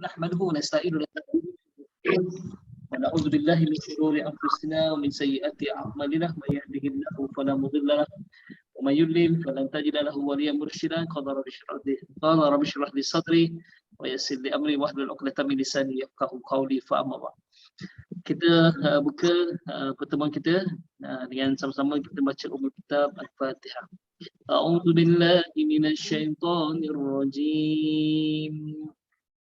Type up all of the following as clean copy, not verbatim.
nahmaduhu wa nasta'inuhu wa na'udzu billahi min shururi anfusina wa min sayyiati a'malina may yahdihillahu fala mudilla lahu wa may yudlil falan tajida lahu waliyyan mursyida qala rabbi shrah li sadri wa yassir li amri wahlul 'uqdatam min lisani yafqahu qawli fa amma ba'd. Kita buka pertemuan kita dengan sama-sama kita baca Ummul Kitab Al-Fatihah. A'udzu billahi minasy syaithanir rajim.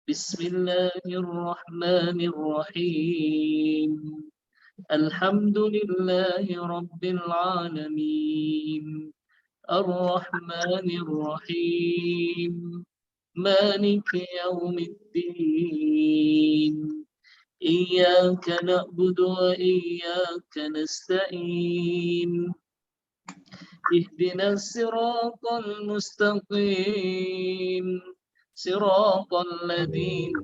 Bismillahirrahmanirrahim. Alhamdulillahi rabbil alamin. Ar-Rahmanir Rahim. Maliki yaumiddin. Iyyaka na'budu wa iyyaka nasta'in. Ihdinas siratal mustaqim. Siratal ladzina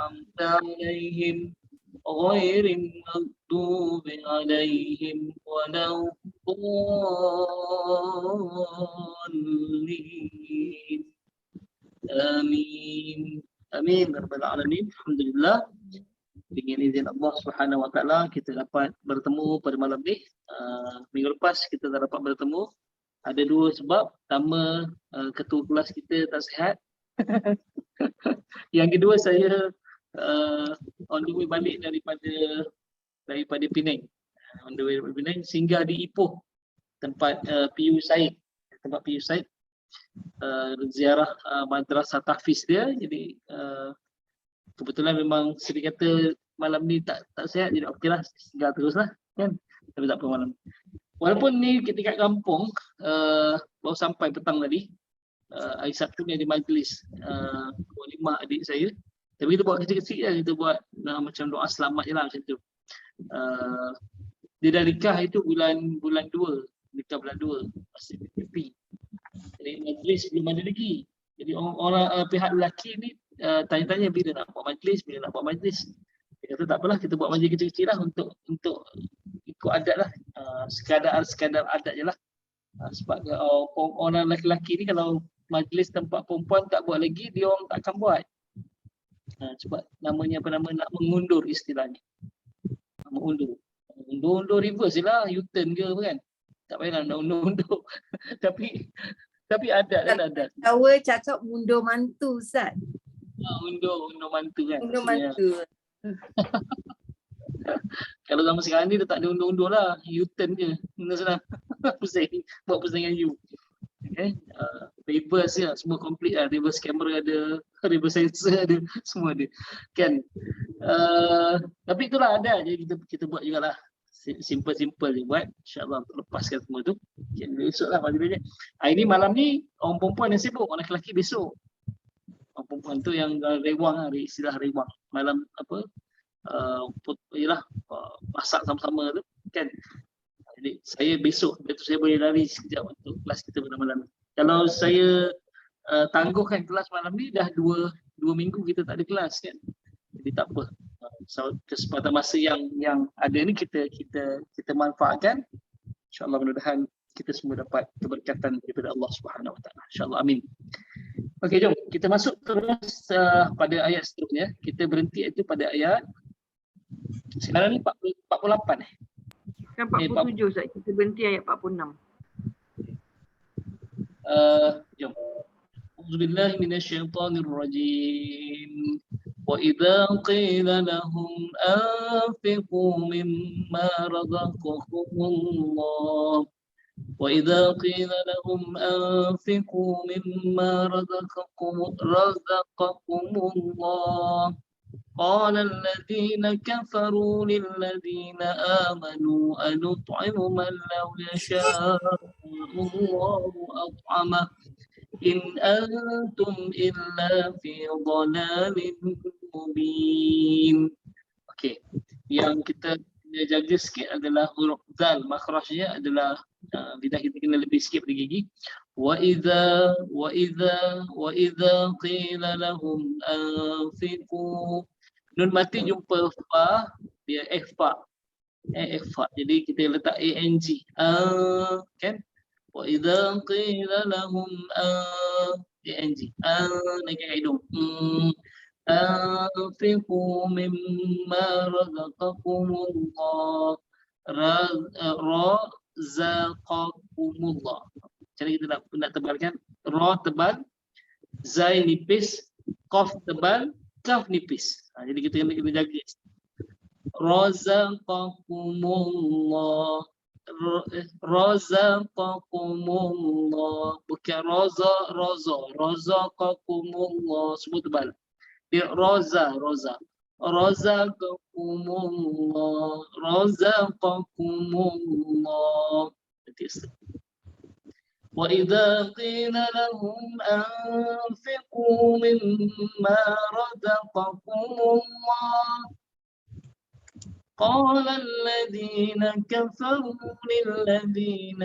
an'amta 'alaihim ghairil maghdubi 'alaihim waladdallin. Amin. Amin rabbal alamin. Alhamdulillah. Dengan izin Allah Subhanahu wa taala kita dapat bertemu pada malam ni. Minggu lepas kita tak dapat bertemu. Ada dua sebab. Pertama, ketua kelas kita tak sihat. Yang kedua, saya on the way balik daripada Penang. On the way daripada Penang singgah di Ipoh, tempat PU Said. Tempat PU Said. Ziarah madrasah tahfiz dia. Jadi kebetulan memang sedih kata malam ni tak sihat, jadi okeylah singgah teruslah kan. Tapi tak apa malam. Walaupun ni kita kat kampung, baru sampai petang tadi. Hari Sabtu ni ada majlis walimah adik saya. Tapi kita buat kecil-kecil je, kita buat macam doa selamat je lah macam tu. Dia dah nikah itu bulan 2, nikah bulan 2 masih PPP. Jadi majlis belum ada lagi. Jadi orang pihak lelaki ni tanya-tanya bila nak buat majlis, bila nak buat majlis. Dia kata tak apalah, kita buat majlis kecil-kecil lah untuk ikut adat lah. Sekadar adat je lah. Sebab orang lelaki ni kalau majlis tempat perempuan tak buat lagi, dia orang tak akan buat. Sebab namanya apa nama, nak mengundur istilahnya. Mengundur reverse je lah, U-turn ke apa kan. Tak payahlah nak undur-undur. Tapi adat kan adat. Tahu cakap mundur mantu Ustaz. Undur mantu kan. Undur mantu. Kalau zaman sekarang ni dia tak ada undur-undur lah. U-turn je. Senang. Buat pusing dengan U. Okay. Reverse je. Semua complete lah. Reverse camera ada. Reverse sensor ada. Semua ada. Kan. Tapi itulah ada. Jadi kita buat jugalah. Simple-simple je buat. InsyaAllah untuk lepaskan semua tu. Okay, besok lah majlisnya. Ini malam ni orang perempuan yang sibuk. Orang lelaki besok. Orang perempuan tu yang rewang lah. Istilah rewang. Malam apa. Masak sama-sama tu kan. Jadi saya besok saya boleh lari sekejap untuk kelas kita pada malam ni. Kalau saya tangguhkan kelas malam ni dah 2 minggu kita tak ada kelas kan. Jadi tak apa. Kesempatan masa yang ada ni kita manfaatkan. InsyaAllah mudah-mudahan kita semua dapat keberkatan daripada Allah Subhanahu Wa Taala. InsyaAllah amin. Okey, jom kita masuk terus pada ayat seterusnya. Kita berhenti itu pada ayat sekarang ni 48 Kan 47 Ustaz, kita berhenti ayat 46. Jom. Auzubillahi minasyaitonir rajim. Wa idza qila lahum anfiqu mimma razaqakumullah وإذا قيل لهم أنفقوا مما رزقكم الله قال الذين كفروا للذين آمنوا أنطعم من لو يشاء الله أطعمه إن أنتم إلا في ضلال مبين. Okey, yang kita jaga sikit adalah huruf zal, makhrajnya adalah lidah kita kena lebih sikit pada gigi. Wa idza qila lahum anfiqu. Nun mati jumpa fa, dia ikhfa. Ikhfa. Jadi kita letak ang. Kan? Wa idza qila lahum ang. Naikkan hidung. أنفقوا مما رزقكم الله رزقكم الله. Jadi kita nak tebalkan ra tebal, zai nipis, qaf tebal, kaf nipis. Jadi kita kena jaga. Razaqakumullah, razaqakumullah, bukan razaqakumullah, semua tebal. Dia razaqakumullah, razaqakumullah. وَإِذَا قِيلَ لَهُمْ أَنفِقُوا مِمَّا رَزَقَكُمُ اللَّهُ قَالَ الَّذِينَ كَفَرُوا لِلَّذِينَ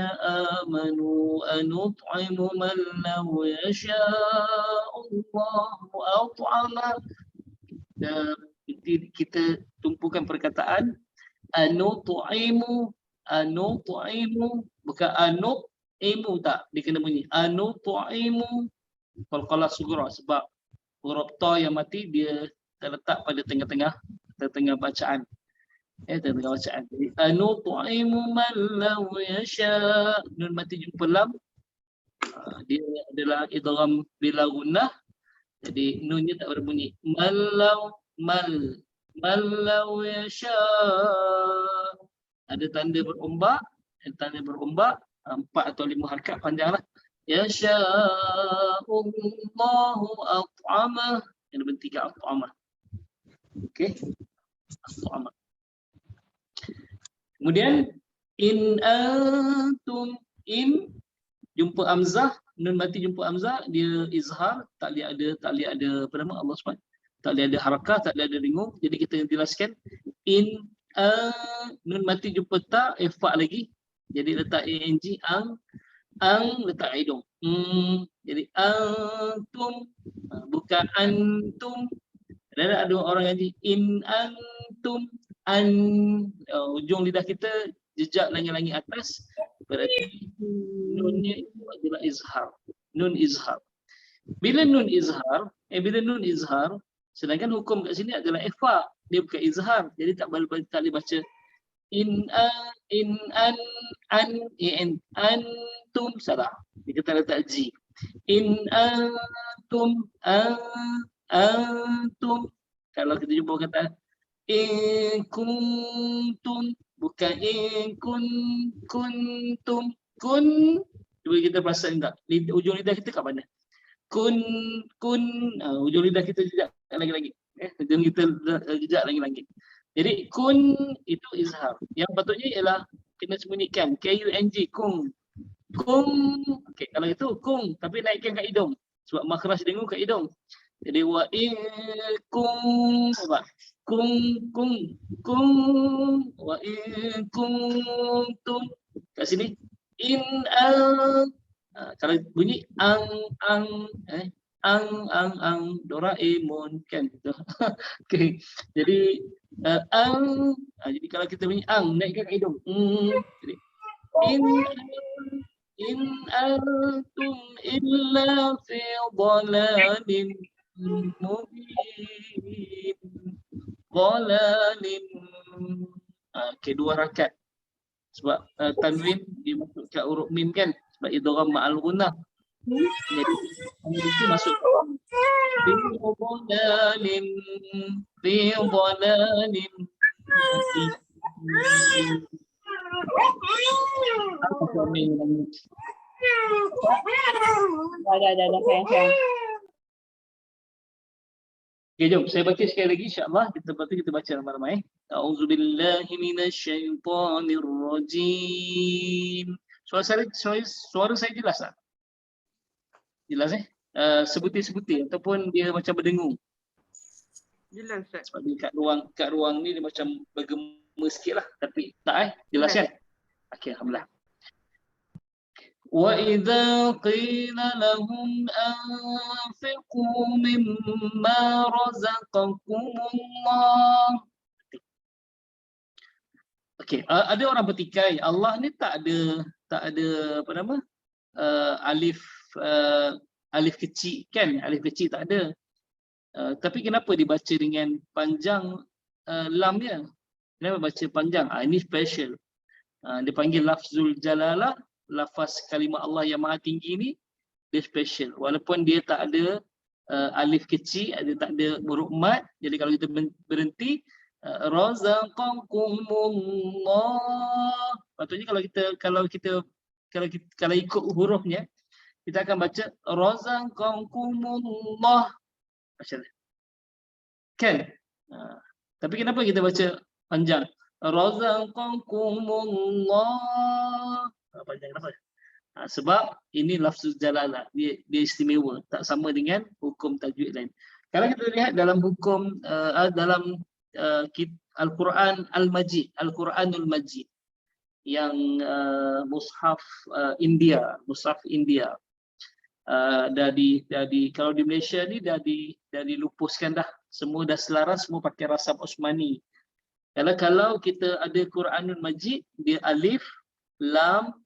آمَنُوا أَنُطْعِمُ مَن لَّوْ يَشَاءُ اللَّهُ أَطْعَمَهُ. Kita tumpukan perkataan anut'imu, bukan anut'imu, tak, dia kena bunyi anut'imu qalqalah sughra, sebab huruf ta yang mati dia terletak pada tengah-tengah bacaan. Tengah-tengah bacaan. Jadi anut'imu man law yasha, nun mati jumpa lam, dia adalah idgham bila gunnah. Jadi nunnya tak berbunyi. Mal law yasha. Ada tanda berombak, 4 atau 5 harakat panjanglah. Yasha'ullahu at'amah. Yang berhenti kat at'amah. Okey. At'amah. Kemudian in antum, in jumpa hamzah, nun mati jumpa hamzah, dia izhar, tak lihat ada apa nama Allah SWT. Tak lihat ada harakah, tak lihat ada ringung. Jadi kita jelaskan in nun mati jumpa ta, fa lagi. Jadi letak ang, letak hidung. Jadi antum, bukan antum. Ada orang yang in antum, ujung lidah kita jejak langit-langit atas, berarti nunnya itu adalah izhar. Nun izhar. Bila nun izhar, sedangkan hukum kat sini adalah ikhfa, dia bukan izhar. Jadi tak boleh baca in antum, salah. Dia kata letak ji. In antum, kalau kita jumpa kata in kuntum, bukan in kuntum. Cuba kita perasan tak? Ujung lidah kita kat mana? Ujung lidah kita jejak lagi-lagi. Ujung kita jejak lagi-lagi. Jadi kun itu izhar. Yang patutnya ialah kena sembunyikan. K-U-N-G, kung. Okey, kalau itu kung, tapi naikkan kat hidung. Sebab makhraj dengung kat hidung. Jadi wa in apa? Kung wa in kuntum. Kat sini in kalau bunyi ang Doraemon kan gitu. Okey. Jadi jadi kalau kita bunyi ang, naikkan kat hidung. Jadi in antum illa fi dhalalin mubin. Dhalalin. Okey, 2 rakaat. Sebab tanwin dia masuk kat huruf mim kan, sebab idgham ma'al gunnah. Jadi itu masuk fi dhalalin. Apa suami ni? Dah sayang. Okay, jom saya baca sekali lagi insya-Allah. Kita baca ramai-ramai. A'udzubillahi minasyaitonirrajim. Suara saya jelas tak? Jelas sebutir-sebutir ataupun dia macam berdengung? Jelas Ustaz. Sebab dia kat ruang ni dia macam bergema sikitlah, tapi tak jelas kan? Okey, alhamdulillah. وَإِذَا قِيلَ لَهُمْ أَنفِقُوا مِمَّا رَزَقَكُمُ اللَّهُ. Okey, ada orang bertikai Allah ni tak ada apa nama? Alif kecil kan? Alif kecil tak ada. Tapi kenapa dibaca dengan panjang lamnya? Kenapa baca panjang? Ini special. Dia panggil lafzul jalalah, lafaz kalimah Allah yang maha tinggi ni, dia special. Walaupun dia tak ada alif kecil, dia tak ada huruf mat. Jadi kalau kita berhenti, razaqakumullah. Patutnya kalau ikut hurufnya, kita akan baca razaqakumullah. Macam ni. Kan? Tapi kenapa kita baca panjang? Razaqakumullah. Panjang kenapa? Sebab ini lafzul jalalah, dia istimewa, tak sama dengan hukum tajwid lain. Kalau kita lihat dalam hukum dalam Al-Quran Al-Majid, Al-Quranul Majid yang mushaf India, kalau di Malaysia ni dah dilupuskan dah, semua dah selaras, semua pakai rasam Osmani. Kalau kita ada Quranul Majid, dia alif, lam,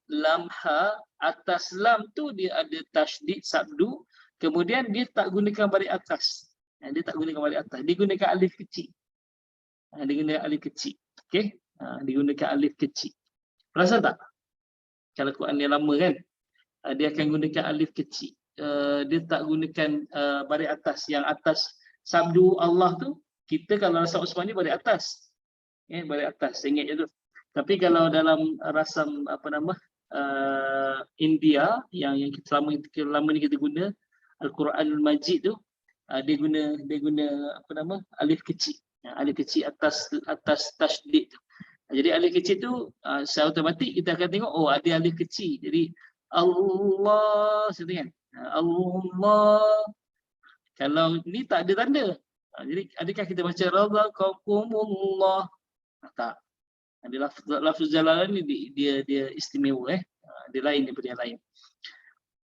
ha, atas lam tu dia ada tasydid sabdu, kemudian dia tak gunakan baris atas. Dia tak gunakan baris atas, dia gunakan alif kecil. Dia gunakan alif kecil. Okey? Digunakan alif kecil. Perasan tak? Kalau Quran yang lama kan, dia akan gunakan alif kecil. Dia tak gunakan baris atas. Yang atas sabdu Allah tu, kita kalau rasam Osmani baris atas. Baris atas, ingat je tu. Tapi kalau dalam rasam India yang kita lama ni kita guna Al-Quranul Majid tu, dia guna alif kecil. Alif kecil atas tasydid tu. Jadi alif kecil tu secara automatik kita akan tengok, oh ada alif kecil. Jadi Allah, seperti kan? Allah. Kalau ni tak ada tanda. Jadi adakah kita baca razaqakumullah? Tak. Lafzul jalalah ni dia istimewa, dia lain daripada yang lain.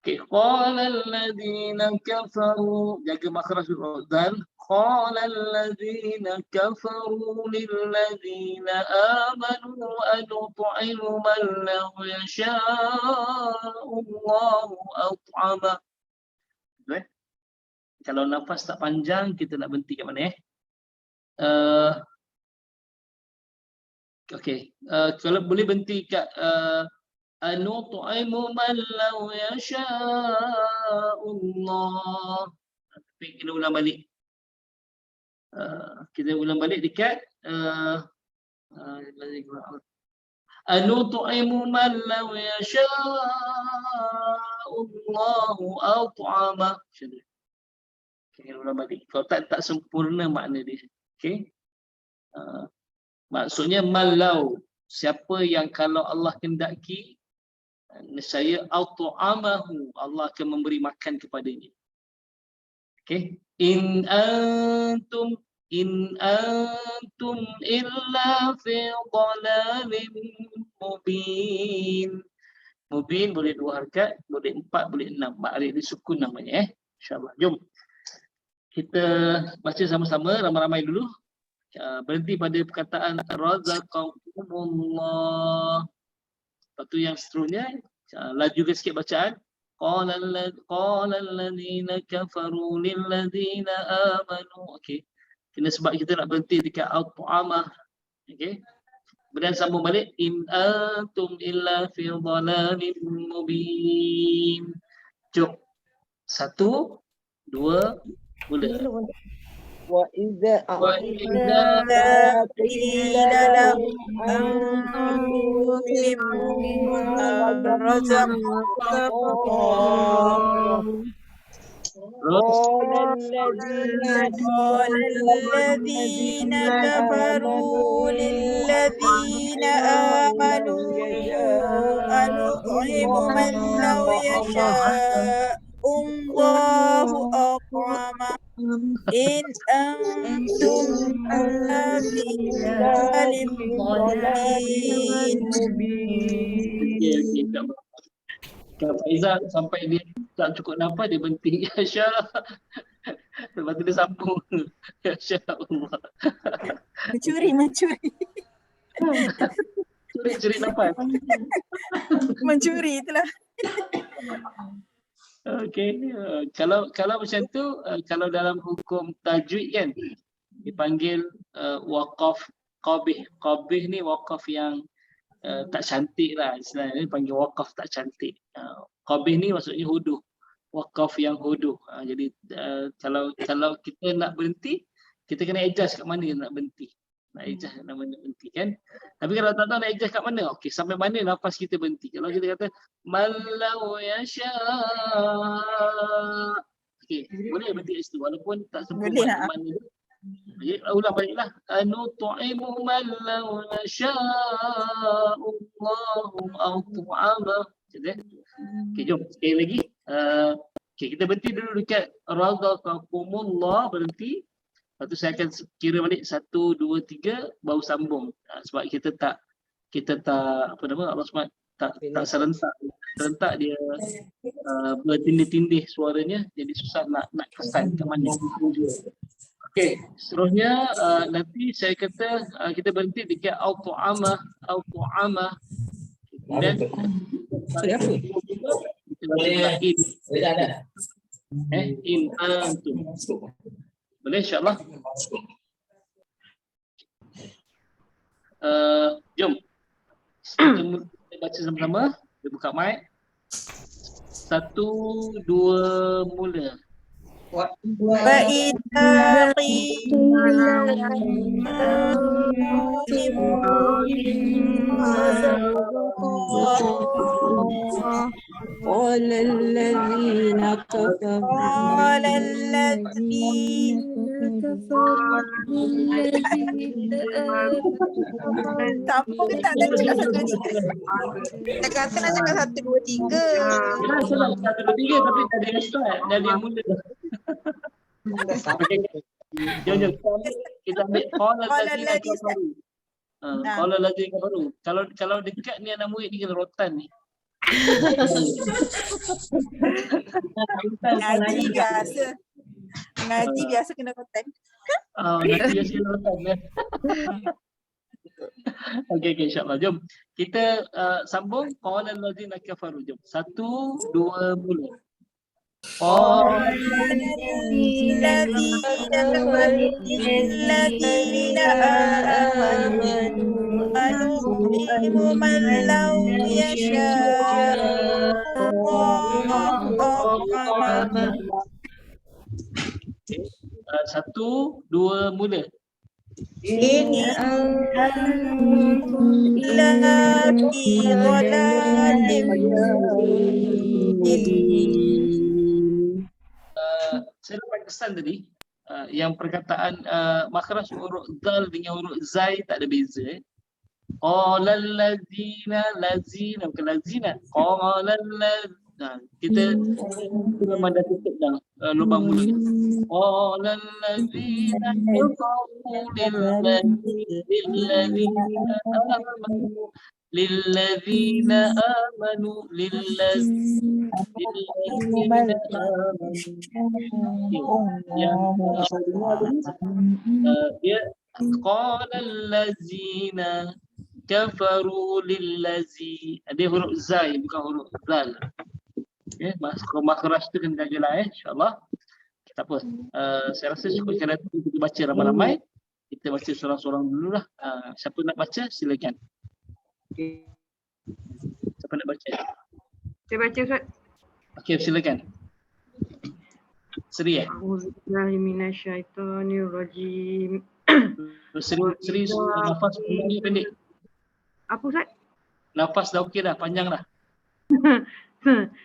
Okey, qala alladhina kafaru, jaga makhraj dan qala alladhina kafaru lil ladzina amanu anut'imu man law yasha'u Allahu at'ama. Kalau nafas tak panjang, kita nak berhenti kat mana Okey, kalau boleh berhenti kat anut'imu man law yasha'ullah. Tapi kena ulang balik. Kita ulang balik dekat anut'imu man law yasha'ullahu at'ama. Kita ulang balik. Kalau tak sempurna makna dia. Okey. Maksudnya malau, siapa yang kalau Allah kendaki, nescaya at'amahu, Allah akan memberi makan kepadanya. Okey. In antum illa fi dhalalin mubin. Mubin boleh 2 harakat, boleh 4, boleh 6. Makrif dia sukun namanya InsyaAllah. Jom kita baca sama-sama, ramai-ramai dulu. Berhenti pada perkataan razaqakumullah. Lepas tu yang seterusnya, lajukan sikit bacaan. Qala alladhina kafaru lil ladzina amanu. Okey. Kena sebab kita nak berhenti dekat at'amah. Okey. Kemudian sambung balik, in antum illa fi dhalalin mubin. Jom. 1, 2, mula. وإذا قيل لهم أنفقوا مما رزقكم قال الذين كفروا للذين آمنوا أنطعم من لو يشاء الله أطعمه إن أنتم إلا في ضلال مبين. Kalau Faizal sampai dia tak cukup nafas, dia berhenti. Ya Syah. Lepas tu dia sambung. Ya Syah Allah. Mencuri. Curi nafas. Mencuri itulah. Okey, kalau macam tu, kalau dalam hukum tajwid kan dipanggil waqaf qabih. Qabih ni waqaf yang tak cantik lah, istilahnya panggil waqaf tak cantik. Qabih ni maksudnya huduh. Waqaf yang huduh. Jadi kalau kita nak berhenti, kita kena adjust kat mana nak berhenti. Nak adjust kat mana nak berhenti kan. Tapi kalau tak tahu nak adjust kat mana, okey, sampai mana nafas kita berhenti. Kalau kita kata malau yasha, okey, boleh berhenti kat situ walaupun tak sempat Boleh, kat mana. Jadi ulang baliklah. Nutu'imu man law nasha'allahu aw tu'ama. Okey, jom sekali lagi. Okey, kita berhenti dulu dekat razaqakumullah, berhenti. Lepas tu saya akan kira balik 1, 2, 3 baru sambung. Sebab kita tak apa nama, Allah SWT tak serentak dia bertindih-tindih suaranya, jadi susah nak kesan kat mana. Okey, seterusnya nanti saya kata kita berhenti dekat au-tu'amah. Dan kita berhenti in antum. Boleh insya-Allah. Jom. Kita baca sama-sama. Kita buka mic. 1, 2, mula. وإذا قيل قال الذين قال الذين Tampung ke tak ada cakap 1, 2, 3. Dia kata nak cakap 1, 2, 3. Ya, salah 1, 2, 3 tapi dah dia start, dah dia mula. Jom. Kita ambil qala allazina kafaru. Qala allazina kafaru. Kalau dekat ni anak murid ni kena rotan ni. Ngaji biasa. Ngaji biasa kena konten. Ngaji biasa kena rotan. Okey, insya-Allah. Jom. Kita sambung qala allazina kafaru. Jom. 1, 2, mula. الذين آمنوا أنطعم من لو يشاء الله أطعمه. 1, 2, mula. إن أنتم إلا في ضلال Saya dapat kesan tadi yang perkataan makhraj huruf zal dengan huruf zai tak ada beza. Qala allazina, lazina bukan lazina. Qala allazina. Kita memang dah tutup dah lubang mulut ni. Qala allazina lillazina amanu dia qala allazina kafaru lillazi, dia huruf zai bukan huruf zal. Okey, makhraj tu kena jagalah insya-Allah. Tak apa. Saya rasa cukup kerana kita baca ramai-ramai. Kita baca seorang-seorang dululah. Siapa nak baca silakan. Siapa nak baca? Saya baca Ustaz. Okey, silakan. Seri A'udzubillahi minasyaitonirrajim. Seri nafas ni pendek. Apa Ustaz? Nafas dah okey dah, panjang dah.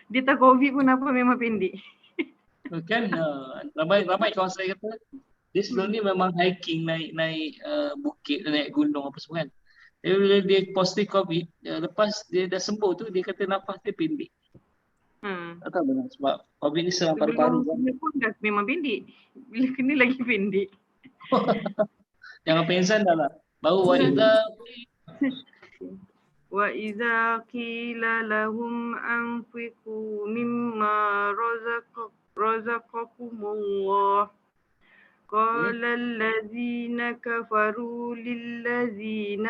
Dia tak COVID pun apa memang pendek. Kan ramai kawan saya kata dia sebelum ni memang hiking naik bukit, naik gunung apa semua kan. Tapi bila dia positif COVID, lepas dia dah sembuh tu dia kata nafas dia pendek. Tak tahu benar sebab COVID ni serang paru-paru kan. Dia pun dah memang pendek. Bila kena lagi pendek. Jangan pengsan dah lah. Baru Wa idza qila lahum anfiqu mimma razaqakumullah قال الذين كفروا للذين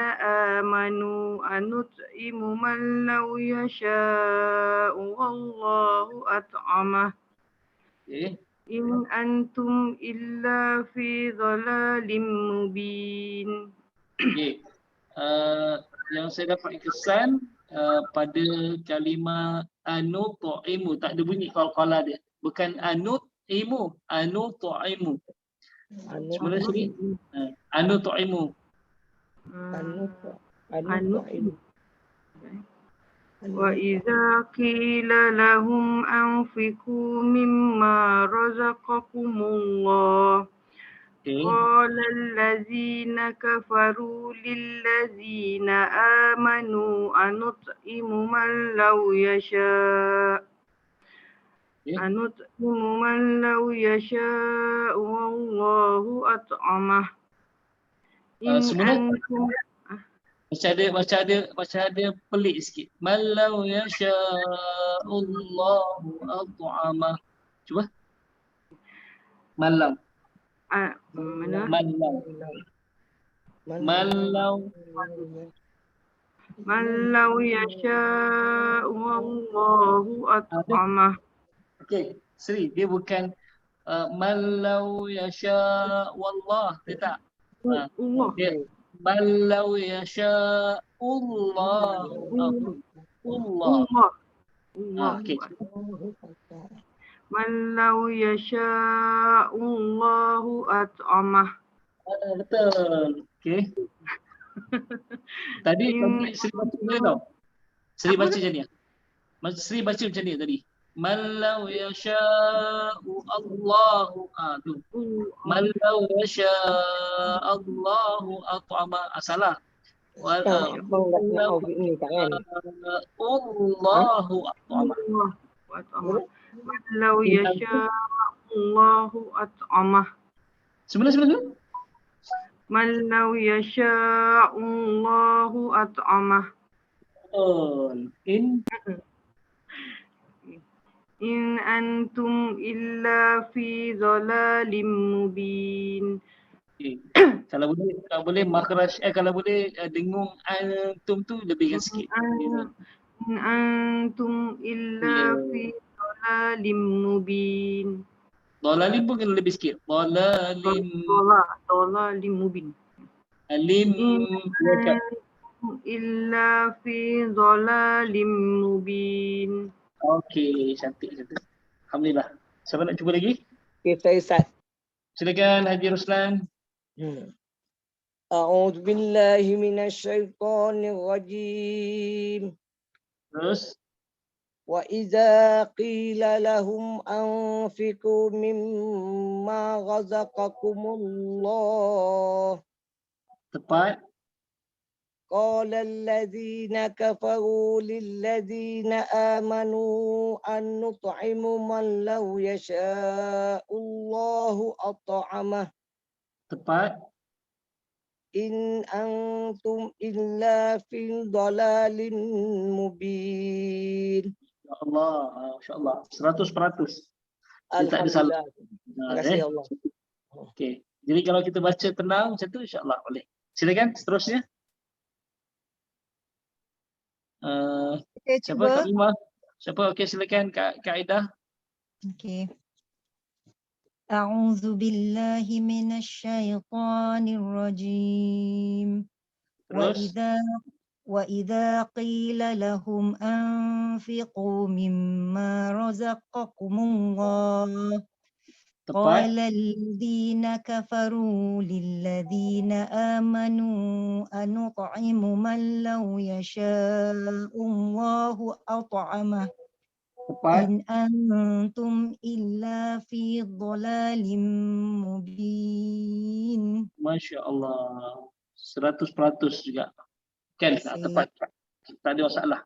آمنوا أنطعم من لو يشاء والله أطعمه Okey. إن أنتم إلا في ضلال مبين. Okey. Yang saya dapat kesan pada kalimah anutu'imu tak ada bunyi qalqalah dia. Bukan anutimu, anutu'imu. Cuba sini. Anutu'imu. وإذا قيل لهم أنفقوا مما رزقكم الله Okey. قال الذين كفروا للذين آمنوا أنطعم من لو يشاء أنطعم من لو يشاء والله أطعمه إن Semula أنتم macam ada pelik sikit. Malau yasha'ullahu at'amah. Cuba. Malau. mana Malau. Malau. من لو يشاء والله أطعمه. Okey, Sri, dia bukan malau yasha wallah, dia tak. Allah. Dia malau yasha Allah. Allah. Allah. Okey. من لو يشاء الله أطعمه. Betul. Okey. Tadi Sri baca macam mana tau? Sri baca macam ni. Sri baca macam ni tadi. Malau yasha'u Allahu tu. Malau yasha'allahu at'ama. Salah. Allahu at'ama. من لو يشاء الله أطعمه. Sebenarnya. من لو يشاء الله أطعمه. إن أنتم إلا في ضلال مبين. Kalau boleh makhraj kalau boleh dengung antum tu lebihkan sikit. إن أنتم إلا في ضلال مبين. Dalalim pun kena lebih sikit. Dalalim. ضلال مبين. Alim. إلا في ضلال مبين. Okey, cantik. Alhamdulillah. Siapa nak cuba lagi? Okay, saya Ustaz. Silakan Haji Ruslan. A'udzu billahi minasyaitonir rajim. Terus. Wa idza qila lahum anfiqu mimma razaqakumullah. Tepat. قال الذين كفروا للذين آمنوا أن نطعم من لو يشاء الله أطعمه. Tepat. إن أنتم إلا في ضلال مبين. Ya Allah, masya-Allah. 100%. Dia tak ada salah. Terima kasih Allah. Okey. Jadi kalau kita baca tenang macam tu insya-Allah boleh. Silakan seterusnya. Okay, Siapa cuba. Kak Lima? Siapa? Okey, silakan Kak Aida. Okay. أعوذ بالله من الشيطان الرجيم. Terus. وإذا قيل لهم أنفقوا مما رزقكم الله قال الذين كفروا للذين آمنوا أنطعم من لو يشاء الله أطعمه إن أنتم إلا في ضلال مبين. Masya Allah. 100% juga. Kan, tepat. Tak ada masalah.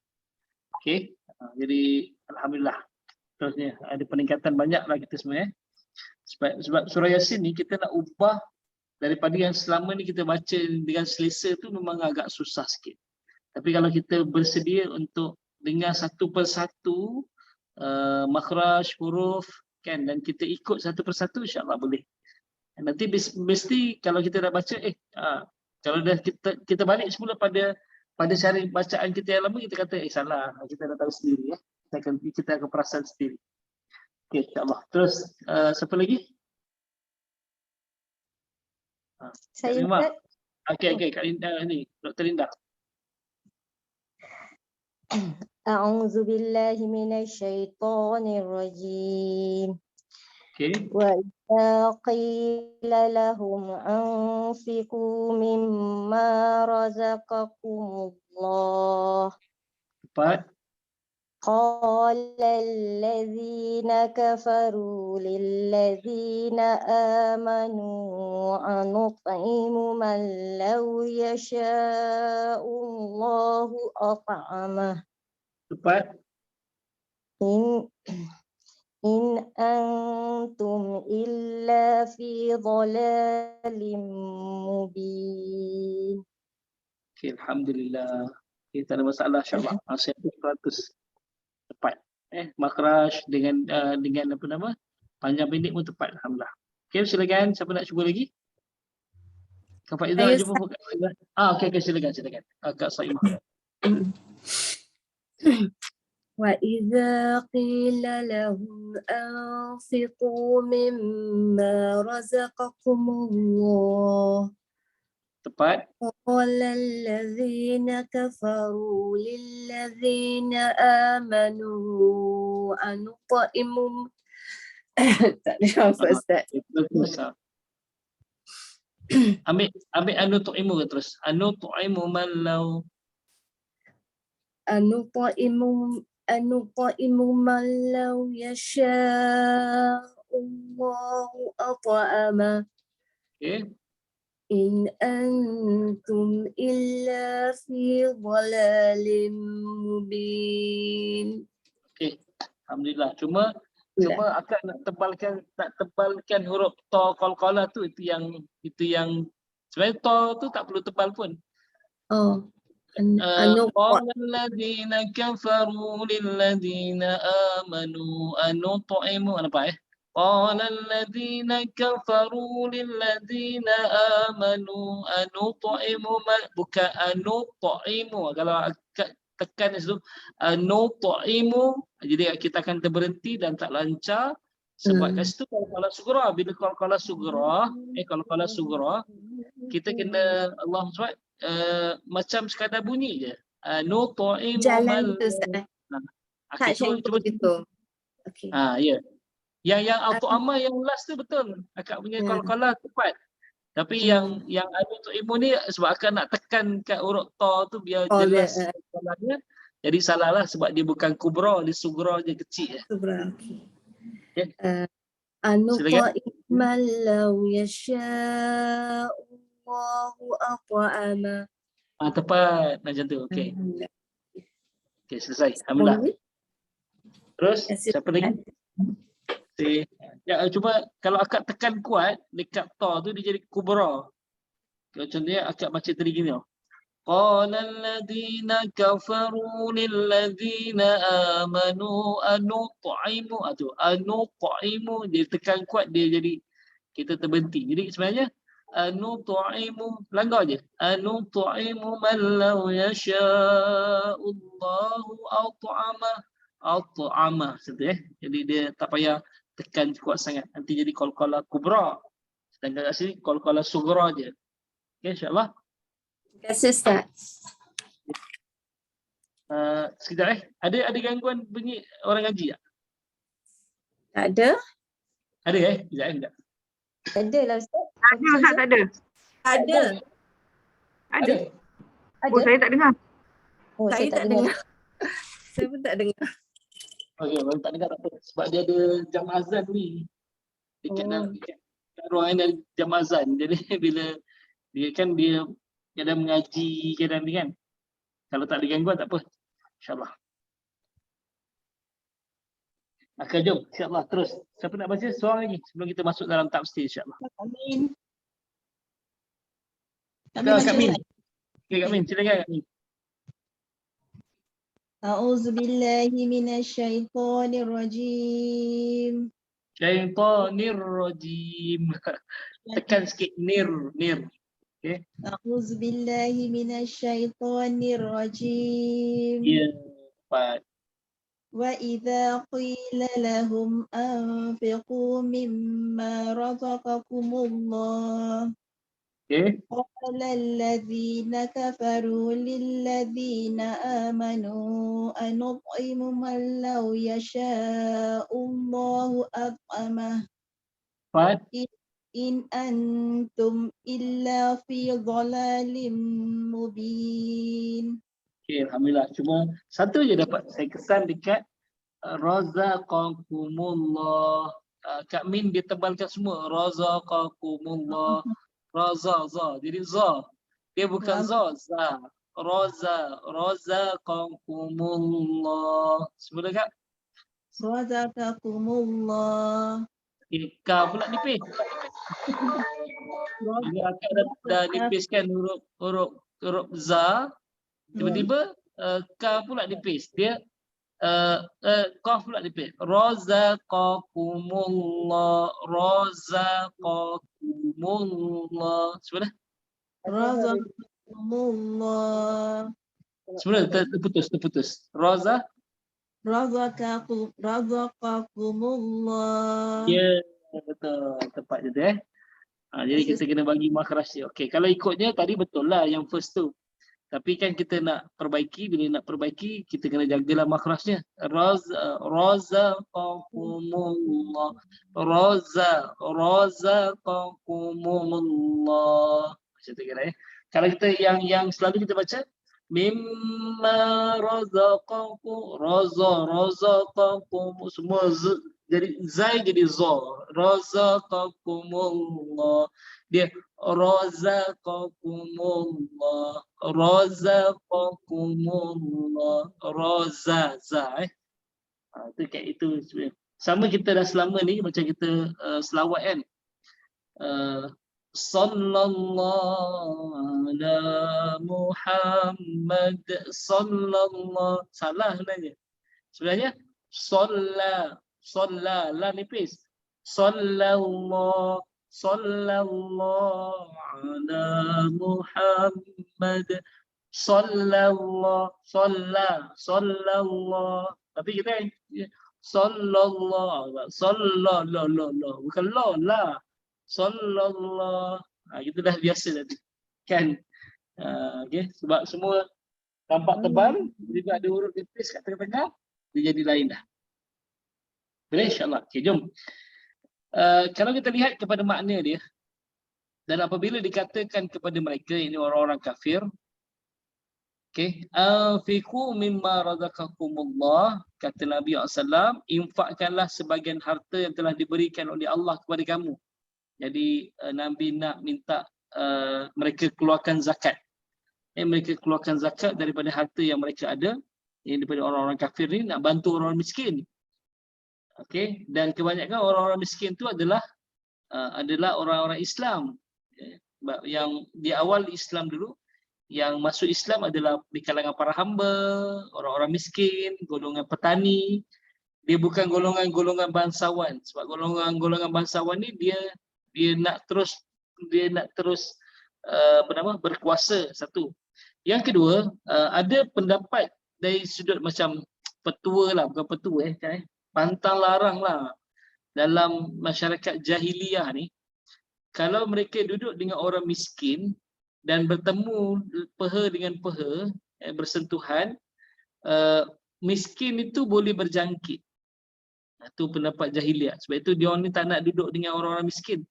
Okey. Jadi, Alhamdulillah. Terusnya, ada peningkatan banyak lah kita semua. Sebab surah Yasin ni kita nak ubah daripada yang selama ni kita baca dengan selesa tu memang agak susah sikit. Tapi kalau kita bersedia untuk dengar satu persatu makhraj, huruf kan, dan kita ikut satu persatu, insya-Allah boleh. Nanti mesti kalau kita dah baca, kalau dah kita balik semula pada cara bacaan kita yang lama, kita kata salah. Kita dah tahu sendiri ya. Kita akan perasan sendiri. Okey, insya-Allah. Terus siapa lagi? Saya Terima. Ustaz. Okey, Kak Linda ni, Dr. Linda. A'udzu billahi minasyaitonir rajim. Okey. Wa idza qila lahum anfiqu mimma razaqakumullah Tepat. قال الذين كفروا للذين آمنوا أنطعم من لو يشاء الله أطعمه Tepat. إن أنتم إلا في ضلال مبين. Okey, alhamdulillah. Okey, tak ada masalah insya-Allah. Saya 100% tepat. Makhraj dengan apa nama? Panjang pendek pun tepat, alhamdulillah. Okey, silakan. Siapa nak cuba lagi? Kak Faizal nak jumpa Kak Faizal. Okey, silakan. Kak Saimah. وإذا قيل لهم أنفقوا مما رزقكم الله Tepat. قال الذين كفروا للذين آمنوا أنطعم tak ada apa Ustaz. Ambil anu tu'imu ke terus? Anu tu'imu man law أنطعم من لو يشاء الله أطعمه okey. إن أنتم إلا في ضلال مبين. Okey. Alhamdulillah. Cuma akak nak tebalkan huruf ta qalqalah tu, itu yang sebenarnya ta tu tak perlu tebal pun. Oh. قال الذين كفروا للذين آمنوا أنطعم nampak قال الذين كفروا للذين آمنوا أنطعم bukan أنطعم. Kalau tekan di situ أنطعم, jadi kita akan terberhenti dan tak lancar sebab kat situ qalqalah sughra. Bila qalqalah sughra, kita kena Allah SWT macam sekadar bunyi je. Jalan tu Ustaz. Kak Syahid begitu. Okey. Ya. Yang auto-ama yang last tu betul. Akak punya qalqalah tepat. Tapi yang ada untuk ibu ni sebab akak nak tekan kat huruf ta tu biar jelas qalqalahnya. Jadi salahlah sebab dia bukan kubra, dia sughra je, kecil je. Sughra. Okey. Okay. أنطعم لو يشاء الله أطعمه. Tepat macam tu. Okey. Okey, selesai. Alhamdulillah. Terus siapa lagi? Ya, cuba kalau akak tekan kuat dekat ta tu dia jadi kubra. Contohnya akak baca tadi gini. Qala alladhina kafaru lilladhina amanu anut'imu. Anut'imu dia tekan kuat dia jadi kita terberhenti. Jadi sebenarnya anut'imu langgar je. Anut'imu man law yasha'ullahu at'ama. Seperti Jadi dia tak payah tekan kuat sangat. Nanti jadi qalqalah kubra. Sedangkan kat sini qalqalah sughra je. Okey, insya-Allah. Terima kasih Ustaz. Sekejap ada gangguan bunyi orang ngaji tak? Tak ada? Ada Sekejap. Ada lah Ustaz. Ada Ustaz, tak ada? Ada. Ada. Ada. Oh, saya tak dengar. Oh, Saya tak dengar. Saya pun tak dengar. Okey, kalau tak dengar tak apa. Sebab dia ada jam azan ni. Dekat ruangan ada jam azan. Jadi bila dia kadang mengaji, kadang ni kan. Kalau tak ada gangguan tak apa. InsyaAllah. Okey, jom. InsyaAllah terus. Siapa nak baca seorang lagi sebelum kita masuk dalam tafsir insyaAllah. Amin. Kak Min. Okey, Kak Min. Silakan Kak Min. A'udzu billahi minasyaitonir rajim. Syaitanir rajim. tekan sikit nir. Okey. A'udzu billahi minasyaitonir rajim. Ya, tepat. Wa idza qila lahum anfiqu mimma razaqakumullah Okey. qala alladhina kafaru lilladhina amanu anut'imu man law yasha'u Allahu at'amah Tepat. in antum illa fi dhalalin mubin. Okey, alhamdulillah. Cuma satu je dapat saya kesan dekat razaqakumullah. Kak Min dia tebalkan semua razaqakumullah. Raza, za. Jadi za. Dia bukan za, za. Razaqakumullah. Semua dah Kak? Razaqakumullah. Okay, ka pula nipis. Ini akak dah nipiskan huruf za. Tiba-tiba ka pula nipis. Dia qaf pula nipis. Razaqakumullah. Razaqakumullah. Semua dah? Razaqakumullah. Semua dah terputus. Razaqakumullah. Ya, betul. Tepat je tu jadi kita kena bagi makhraj dia. Okey, kalau ikutnya tadi betul lah yang first tu. Tapi kan kita nak perbaiki, bila nak perbaiki kita kena jagalah makhrajnya. Razaqakumullah. Razaqakumullah. Macam tu kira Kalau kita yang selalu kita baca mimma razaqakum razaqakum semua jadi zai jadi za. Razaqakumullah. Dia razaqakumullah. Razaqakumullah. Raza za tu kayak itu sebenarnya. Sama kita dah selama ni macam kita selawat kan. Sallallahu ala Muhammad sallallahu. Salah sebenarnya Salla la nipis. Sallallahu ala Muhammad sallallahu. Tapi kita sallallahu bukan la. Sallallahu. Kita dah biasa tadi. Kan? Okey, sebab semua tampak tebal, juga ada huruf nipis kat tengah-tengah, dia jadi lain dah. Boleh insya-Allah. Okey, jom. Kalau kita lihat kepada makna dia, dan apabila dikatakan kepada mereka, ini orang-orang kafir, okey, anfiqu mimma razaqakumullah, kata Nabi SAW, infakkanlah sebagian harta yang telah diberikan oleh Allah kepada kamu. Jadi Nabi nak minta mereka keluarkan zakat. Mereka keluarkan zakat daripada harta yang mereka ada, daripada orang-orang kafir ni, nak bantu orang miskin. Okey, dan kebanyakan orang-orang miskin tu adalah orang-orang Islam. Yang di awal Islam dulu, yang masuk Islam adalah di kalangan para hamba, orang-orang miskin, golongan petani. Dia bukan golongan-golongan bangsawan. Sebab golongan-golongan bangsawan ni dia nak terus berkuasa, satu. Yang kedua, ada pendapat dari sudut macam petua lah, bukan petua pantang larang lah dalam masyarakat jahiliyah ni. Kalau mereka duduk dengan orang miskin dan bertemu peha dengan peha, bersentuhan, miskin itu boleh berjangkit. Itu pendapat jahiliyah. Sebab itu dia ni tak nak duduk dengan orang-orang miskin.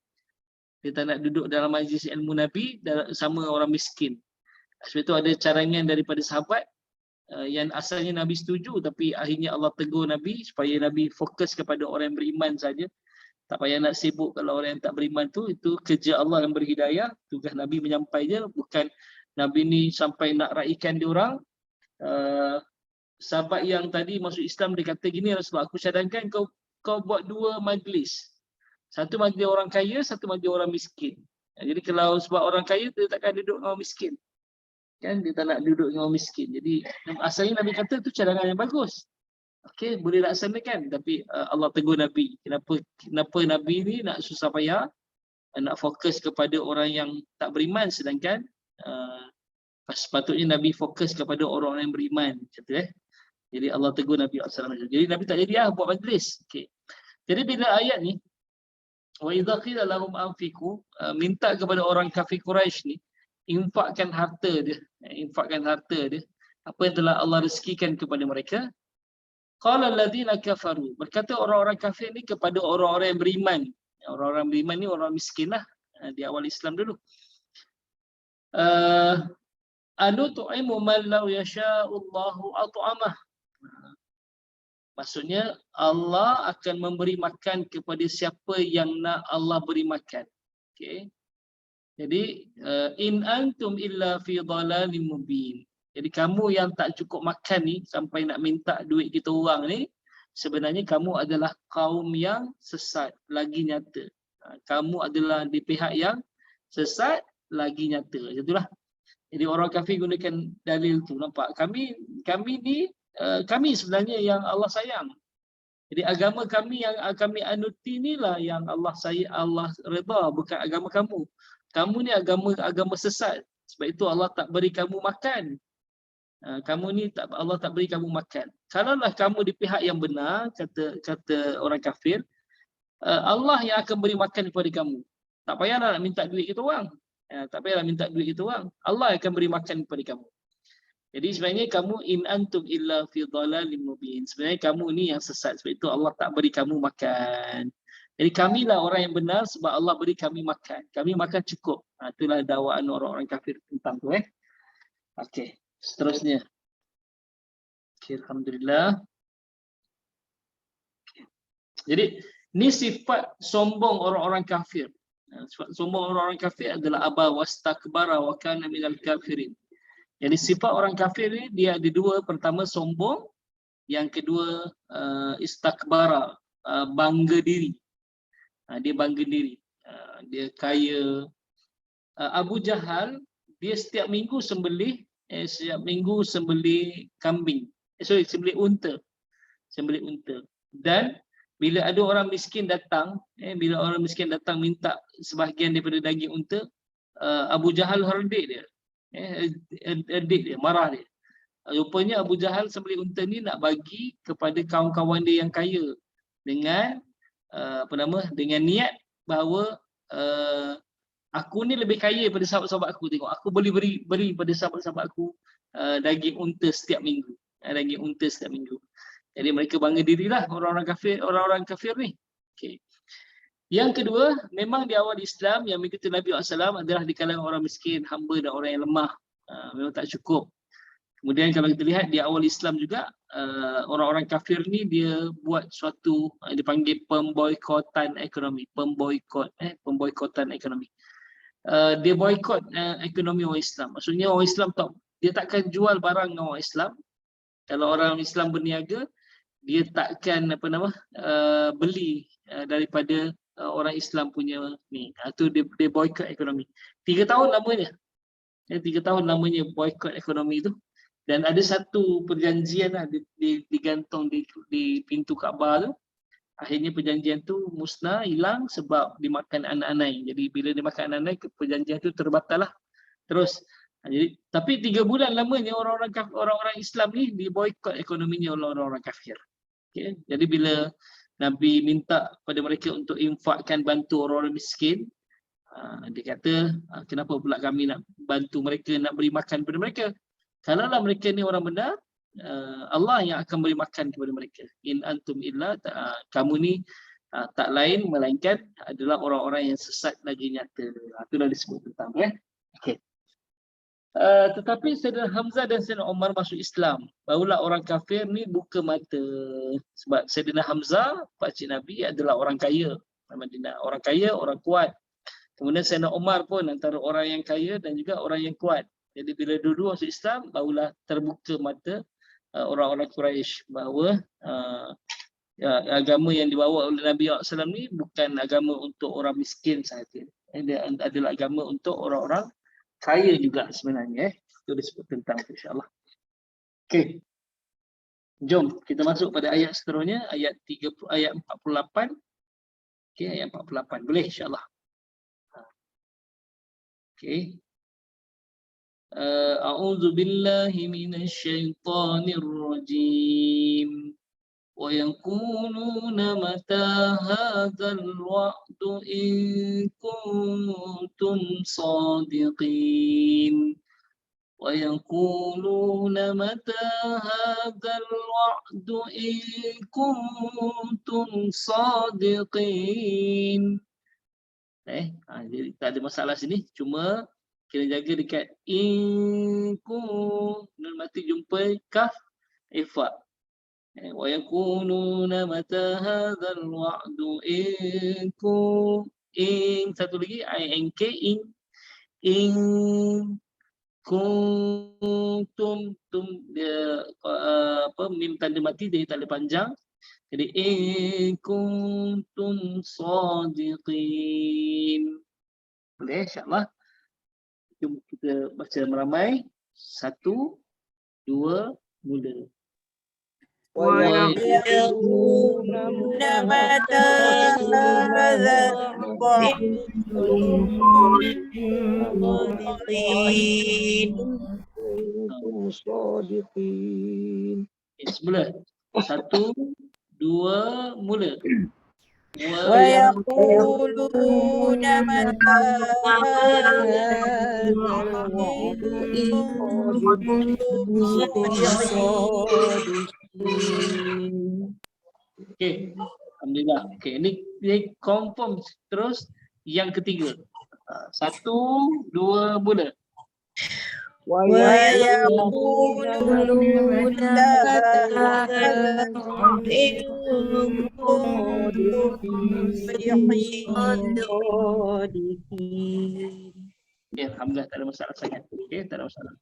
Dia tak nak duduk dalam majlis ilmu Nabi sama orang miskin. Sebab itu ada carangan daripada sahabat yang asalnya Nabi setuju, tapi akhirnya Allah tegur Nabi supaya Nabi fokus kepada orang yang beriman saja. Tak payah nak sibuk kalau orang yang tak beriman tu, itu kerja Allah yang berhidayah. Tugas Nabi menyampai je, bukan Nabi ni sampai nak raikan diorang. Sahabat yang tadi masuk Islam dia kata gini, Rasulullah, aku cadangkan kau buat dua majlis. Satu majlis orang kaya, satu majlis orang miskin. Jadi kalau sebab orang kaya dia takkan duduk dengan orang miskin. Kan dia tak nak duduk dengan orang miskin. Jadi asalnya Nabi kata tu cadangan yang bagus. Okey, boleh laksanakan, tapi Allah tegur Nabi. Kenapa Nabi ni nak susah payah nak fokus kepada orang yang tak beriman, sedangkan sepatutnya Nabi fokus kepada orang-orang yang beriman, kata Jadi Allah tegur Nabi SAW. Jadi Nabi tak jadi buat majlis. Okay. Jadi bila ayat ni, wa idza qila lahum anfiqu, minta kepada orang kafir Quraisy ni infakkan harta dia, apa yang telah Allah rezekikan kepada mereka. Qala alladziina kafaru, berkata orang-orang kafir ni kepada orang-orang yang beriman. Orang-orang beriman ni orang miskin lah di awal Islam dulu. Anu tu'imu man law yasha'ullahu at'amah. Maksudnya Allah akan memberi makan kepada siapa yang nak Allah beri makan. Okey. Jadi in antum illa fi dhalalim mubin. Jadi kamu yang tak cukup makan ni sampai nak minta duit kita orang ni, sebenarnya kamu adalah kaum yang sesat lagi nyata. Kamu adalah di pihak yang sesat lagi nyata. Itulah. Jadi orang kafir gunakan dalil tu, nampak? Kami ni kami sebenarnya yang Allah sayang. Jadi agama kami yang kami anuti inilah yang Allah redha, bukan agama kamu. Kamu ni agama sesat. Sebab itu Allah tak beri kamu makan. Kamu ni Allah tak beri kamu makan. Kalaulah kamu di pihak yang benar, kata orang kafir, Allah yang akan beri makan kepada kamu. Tak payahlah nak minta duit kita orang. Tak payahlah minta duit kita orang. Allah akan beri makan kepada kamu. Jadi sebenarnya kamu in antum illa fi dhalalim mubin. Sebenarnya kamu ni yang sesat. Sebab itu Allah tak beri kamu makan. Jadi kamilah orang yang benar sebab Allah beri kami makan. Kami makan cukup. Itulah dakwaan orang-orang kafir tentang tu. Okey, seterusnya. Okay, alhamdulillah. Okay. Jadi ni sifat sombong orang-orang kafir. Sifat sombong orang-orang kafir adalah aba wastakbara wa kana minal kafirin. Jadi sifat orang kafir ni dia ada dua. Pertama sombong, yang kedua istakbara, bangga diri. Dia bangga diri. Dia kaya. Abu Jahal dia setiap minggu sembelih kambing. Sembelih unta. Dan bila ada orang miskin datang, minta sebahagian daripada daging unta, Abu Jahal herdik dia. Marah dia. Rupanya Abu Jahal sembelih unta ni nak bagi kepada kawan-kawan dia yang kaya dengan dengan niat bahawa aku ni lebih kaya daripada sahabat-sahabat aku. Tengok, aku boleh beri pada sahabat-sahabat aku daging unta setiap minggu. Jadi mereka bangga dirilah orang-orang kafir ni. Okey. Yang kedua, memang di awal Islam yang mengikuti Nabi SAW adalah di kalangan orang miskin, hamba dan orang yang lemah. Memang tak cukup. Kemudian kalau kita lihat di awal Islam juga, orang-orang kafir ni dia buat suatu dipanggil pemboikotan ekonomi. Pemboikotan ekonomi. Dia boikot ekonomi orang Islam. Maksudnya orang Islam dia takkan jual barang dengan orang Islam. Kalau orang Islam berniaga, dia takkan beli daripada orang Islam punya ni. Itu dia boikot ekonomi. 3 tahun lamanya. 3 tahun lamanya boikot ekonomi itu. Dan ada satu perjanjian lah digantung di pintu Kaabah tu. Akhirnya perjanjian tu musnah, hilang sebab dimakan anak-anak. Jadi bila dimakan anak-anak, perjanjian tu terbatal lah. Terus. Jadi, tapi 3 bulan lamanya orang-orang Islam ni diboikot ekonominya oleh orang-orang kafir. Okay. Jadi bila Nabi minta kepada mereka untuk infakkan bantu orang-orang miskin, dia kata, kenapa pula kami nak bantu mereka, nak beri makan kepada mereka? Kalaulah mereka ni orang benar, Allah yang akan beri makan kepada mereka. In antum illa, kamu ni tak lain melainkan adalah orang-orang yang sesat lagi nyata. Itulah disebut tentang. Okay. Tetapi Sayyidina Hamzah dan Sayyidina Umar masuk Islam, barulah orang kafir ni buka mata. Sebab Sayyidina Hamzah, pakcik Nabi, adalah orang kaya Madinah. Orang kaya, orang kuat. Kemudian Sayyidina Umar pun antara orang yang kaya dan juga orang yang kuat. Jadi bila dua-dua masuk Islam, barulah terbuka mata orang-orang Quraisy bahawa agama yang dibawa oleh Nabi SAW ni bukan agama untuk orang miskin sahaja. Dia adalah agama untuk orang-orang kaya juga sebenarnya. Itu disebut tentang itu, insyaAllah. Okey. Jom kita masuk pada ayat seterusnya, ayat 48. Okey, ayat 48. Boleh insyaAllah. Okey. A'udzu billahi minasy syaithanir rajim. Wa yaquluna mata hadzal wa'du in kuntum shadiqin. Wa yaquluna mata hadzal wa'du in kuntum shadiqin. Jadi tak ada masalah sini, cuma kena jaga dekat nun mati jumpa kaf ifa. Wa yakununa mata hadzal wa'du in satu lagi in in kuntum dia mim tanda mati jadi tanda panjang. Jadi in kuntum shadiqin. Boleh insya-Allah. Jom kita baca meramai. 1, 2, mula. ويقولون متى هذا الوعد kuntum shadiqin. Semula. 1, 2, mula. ويقولون متى هذا الوعد إن كنتم صادقين. Okey. Alhamdulillah. Okey, ini confirm terus yang ketiga. 1, 2, mula. ويقولون متى هذا الوعد إن كنتم صادقين. Okey, alhamdulillah tak ada masalah sangat. Okey, tak ada masalah.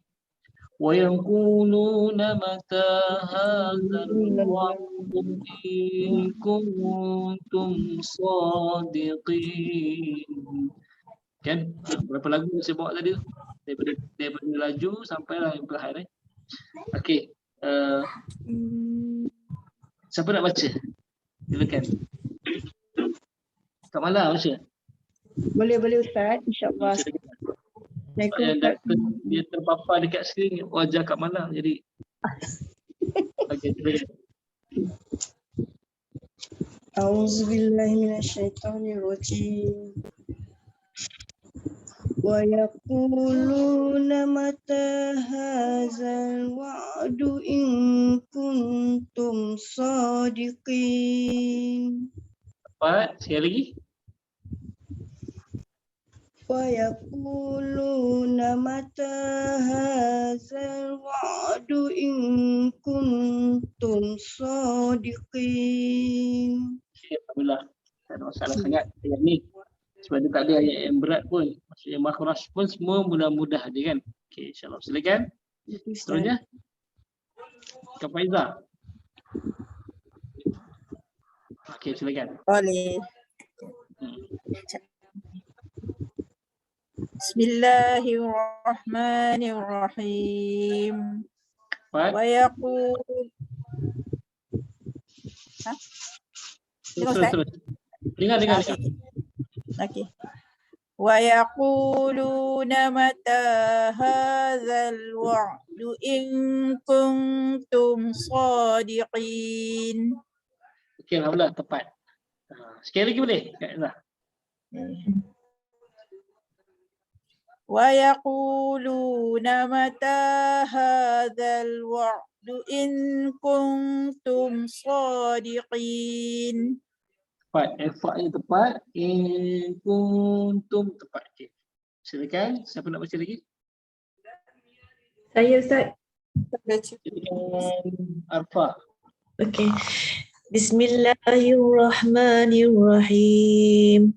Wa yaquluna mata hadzal wa'du in kuntum shadiqin. Kan? Berapa lagu saya bawa tadi tu? Daripada laju sampailah yang terakhir. Okey. Siapa nak baca? Silakan. Kak Mala baca. Boleh Ustaz, insya-Allah. Dia terpapar dekat skrin wajah Kak Mala jadi. Okey, silakan. A'udzubillahi minasyaitonirrajim. Wa yaquluna mata hadzal wa'du in kuntum shadiqin. Sekali lagi. Wa yaquluna mata hadzal wa'du in kuntum shadiqin. Alhamdulillah. Tak ada masalah sangat ayat ni. Sebab dia tak ada ayat yang berat pun. Maksudnya makhraj pun semua mudah-mudah je kan. Okey, insya-Allah. Silakan. Seterusnya. Kak Faiza. Okey, silakan. Boleh. Bismillahirrahmanirrahim. Wa yaqul Terus. Dengar. Okey. Wa yaquluna mata hadzal wa'du in kuntum shadiqin. Okey, alhamdulillah tepat. Sekali lagi boleh? Wa yaquluna mata hadzal wa'du in kuntum shadiqin. Tepat, efaknya tepat. Kuntum tepat. Okey. Silakan, siapa nak baca lagi? Saya Ustaz. Silakan Arfa. Okey. Bismillahirrahmanirrahim.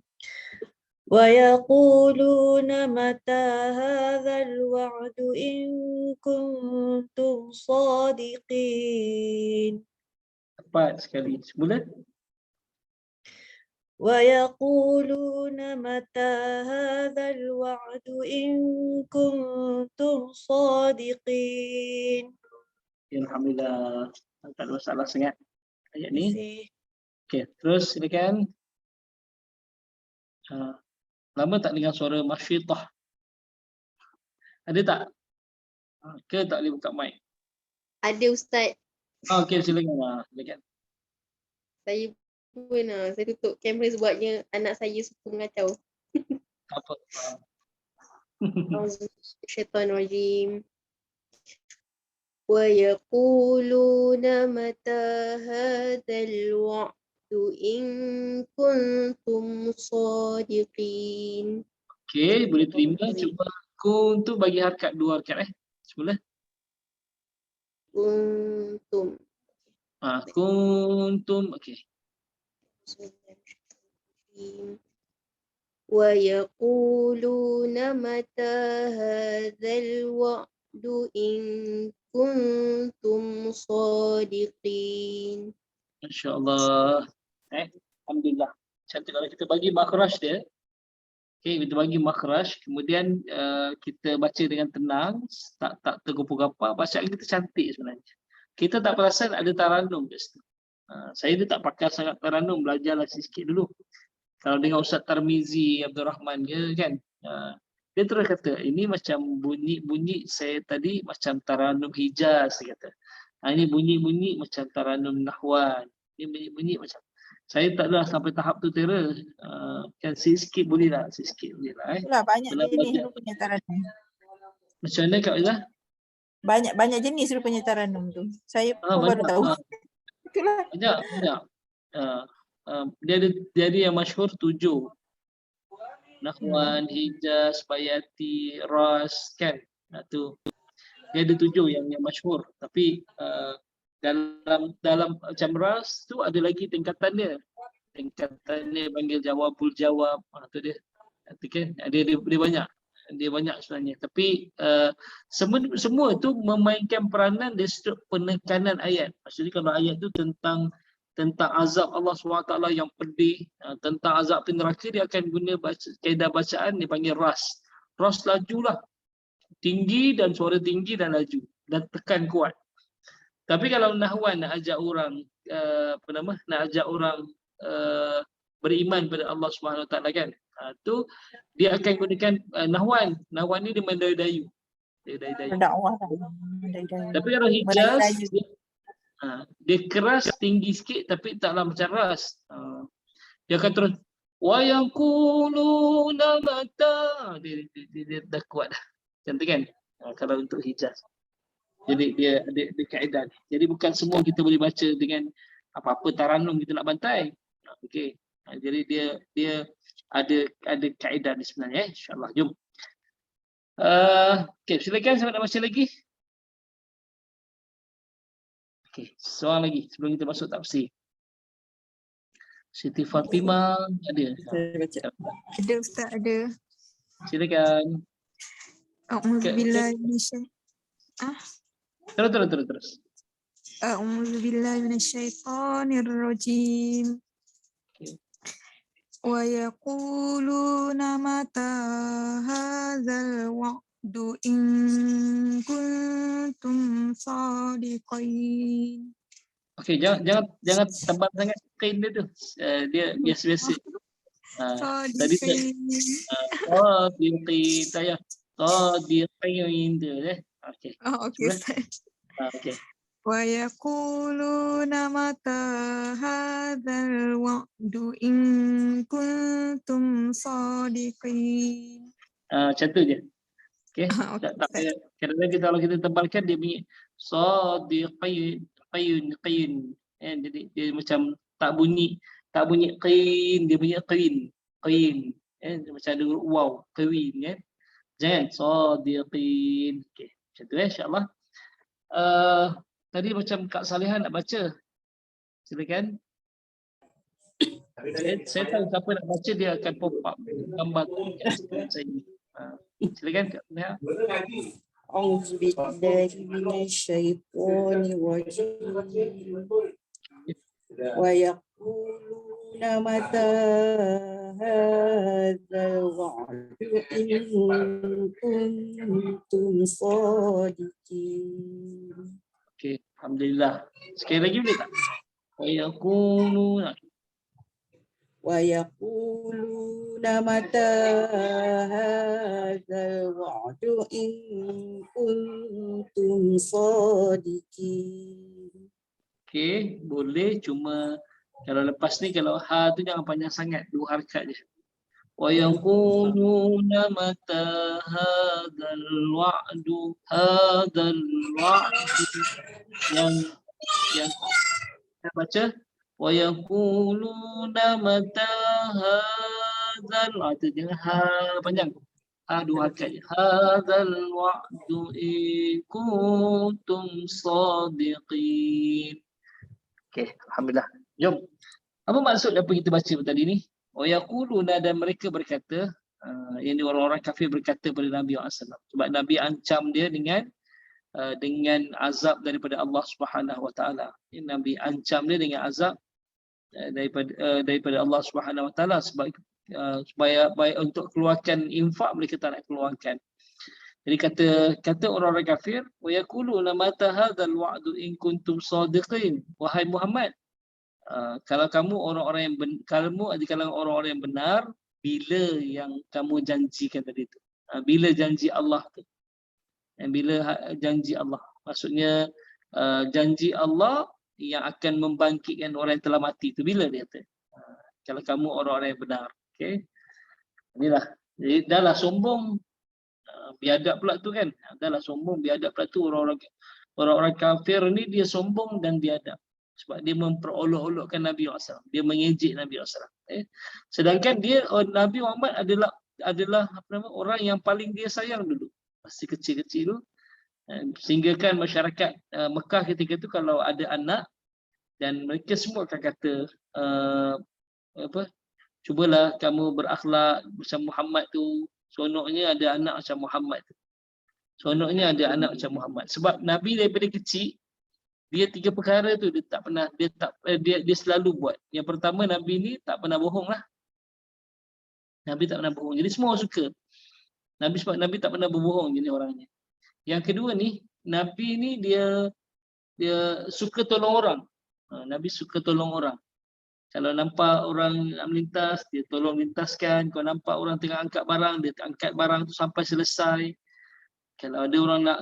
Wa yaquluna mata hadzal wa'du in kuntum shadiqin. Tepat sekali. Semula. Wa yaquluna mata hadzal wa'du in kuntum shadiqin. Alhamdulillah. Tak ada masalah sangat ayat ni. Okey, terus silakan. Lama tak dengar suara masyidah. Ada tak? Ke tak boleh buka mic? Ada Ustaz. Okey, silakan. Silakan. Saya pun saya tutup kamera sebabnya anak saya suka mengacau. Apa? Auzubillahiminasyaitonirrajim. Wa yaquluna mata hadzal wa'du in kuntum shadiqin. Okey, boleh terima. Cuba kuntum bagi harkat 2 harkat semula. Kuntum. Kuntum. Okey. Wa yaquluna mata hadzal wa'du in kuntum shadiqin. Masya-Allah. Alhamdulillah. Cantik kalau kita bagi makhraj dia. Okey, kita bagi makhraj, kemudian kita baca dengan tenang, tak tergopoh-gopoh, bacaan kita cantik sebenarnya. Kita tak perasan ada taranum kat situ. Saya ni tak pakar sangat taranum, belajarlah sikit dulu. Kalau dengan Ustaz Tarmizi Abdul Rahman ke kan, dia terus kata ini macam bunyi-bunyi saya tadi macam taranum Hijaz, dia kata. Ini bunyi-bunyi macam taranum Nahwan. Ini bunyi-bunyi macam, saya tak adalah sampai tahap tu Tera. Kan sikit boleh lah, sikit boleh lah. Itulah banyak Dalam jenis belajar. rupanya taranum. Macam mana Kak Izzah? Banyak jenis rupanya taranum tu. Saya pun baru Banyak. tahu. Itulah. Banyak. Dia ada yang masyhur 7. Nahwan, Hijaz, Bayati, Ras, kan? Tu. Dia ada 7 yang masyhur. Tapi dalam macam Ras tu ada lagi tingkatan dia. Tingkatan dia panggil jawabul jawab. Tu dia. Tu kan? Dia banyak. Dia banyak sebenarnya. Tapi semua tu memainkan peranan dari sudut penekanan ayat. Maksudnya kalau ayat tu tentang azab Allah SWT yang pedih, tentang azab neraka, dia akan guna kaedah bacaan dipanggil ras. Ras lajulah. Tinggi dan suara tinggi dan laju dan tekan kuat. Tapi kalau nahwan nak ajak orang nak ajak orang beriman pada Allah SWT kan. Tu dia akan gunakan nahwan. Nahwan ni dia mendayu-dayu. Dakwah. Tapi kalau Hijaz dia keras tinggi sikit tapi taklah macam ras. Dia akan terus wa yaquluna mata. Dia dah kuat dah. Cantik kan? Kalau untuk Hijaz. Jadi dia ada kaedah. Jadi bukan semua kita boleh baca dengan apa-apa taranum kita nak bantai. Okey. Jadi dia ada kaedah ni sebenarnya. InsyaAllah. Jom. Okey, silakan siapa nak baca lagi? Okey, soal lagi sebelum kita masuk tafsir. Siti Fatimah ada? Ada Ustaz, ada. Silakan. A'udzubillahi Terus. minasyaitonirrajim. Wa yaquluna mata hadzal wa'du in kuntum shadiqin. Okey, jangan tebal sangat kain dia tu. Dia biasa-biasa. Tadi sadiqin saya. Sadiqin tu Okey. Okey Ustaz. Okey. Wa yaquluna mata hadzal wa'du in kuntum shadiqin. Macam tu je. Okey. Tak payah. Kadang-kadang kalau kita tebalkan dia bunyi sadiqin, qayn. Jadi dia macam tak bunyi qayn, dia bunyi qayn. Macam ada wow, qayn kan. Jangan sadiqin. Okey. Macam tu insya-Allah. Tadi macam Kak Saliha nak baca. Silakan. Saya tahu siapa nak baca dia akan pop up gambar saya ni. Silakan Kak Saliha. A'udzubillahi minasyaitonirrajim. Wa yaquluna mata hadzal wa'du in kuntum shadiqin. Okey, alhamdulillah. Sekali lagi boleh tak? Wa yaquluna. ويقولون متى هذا الوعد إن كنتم صادقين. Okey, boleh, cuma kalau lepas ni kalau ha tu jangan panjang sangat, 2 harakat je. Wa yaquluna mata hadzal wa'du yang kita baca wa yaquluna mata hadzal tu jangan ha panjang. Ha 2 harakat je. Hadzal wa'du in kuntum sadiqin. Okey, alhamdulillah. Jom. Apa maksud apa kita baca tadi ni? Wa yaquluna, dan mereka berkata, ini orang-orang kafir berkata pada Nabi SAW. Sebab Nabi ancam dia dengan azab daripada Allah Subhanahu Wa Taala. Nabi ancam dia dengan azab daripada Allah Subhanahu Wa Taala sebab supaya baik untuk keluarkan infak mereka tak nak keluarkan. Jadi kata orang-orang kafir, wa yaquluna mata hadzal wa'du in kuntum shadiqin. Wahai Muhammad, kalau kamu ada kalangan orang-orang yang benar, bila yang kamu janjikan tadi tu? Bila janji Allah tu? Bila janji Allah? Maksudnya janji Allah yang akan membangkitkan orang yang telah mati tu bila dia kata? Kalau kamu orang-orang yang benar. Okey. Inilah. Jadi dahlah sombong, biadab pula tu kan. Dahlah sombong, biadab pula tu orang-orang kafir ni, dia sombong dan biadab. Sebab dia memperolok-olokkan Nabi SAW. Dia mengejek Nabi SAW. Sedangkan dia, Nabi Muhammad adalah orang yang paling dia sayang dulu. Masih kecil-kecil. Sehingga kan masyarakat Mekah ketika itu kalau ada anak, dan mereka semua akan kata, cubalah kamu berakhlak macam Muhammad tu. Seronoknya ada anak macam Muhammad tu. Seronoknya ada anak macam Muhammad. Sebab Nabi daripada kecil, dia 3 perkara tu dia selalu buat. Yang pertama, Nabi ni tak pernah bohong lah. Nabi tak pernah bohong. Jadi semua suka. Sebab Nabi tak pernah berbohong jenis orangnya. Yang kedua ni, Nabi ni dia suka tolong orang. Nabi suka tolong orang. Kalau nampak orang nak melintas, dia tolong lintaskan. Kalau nampak orang tengah angkat barang, dia angkat barang tu sampai selesai. Kalau ada orang nak,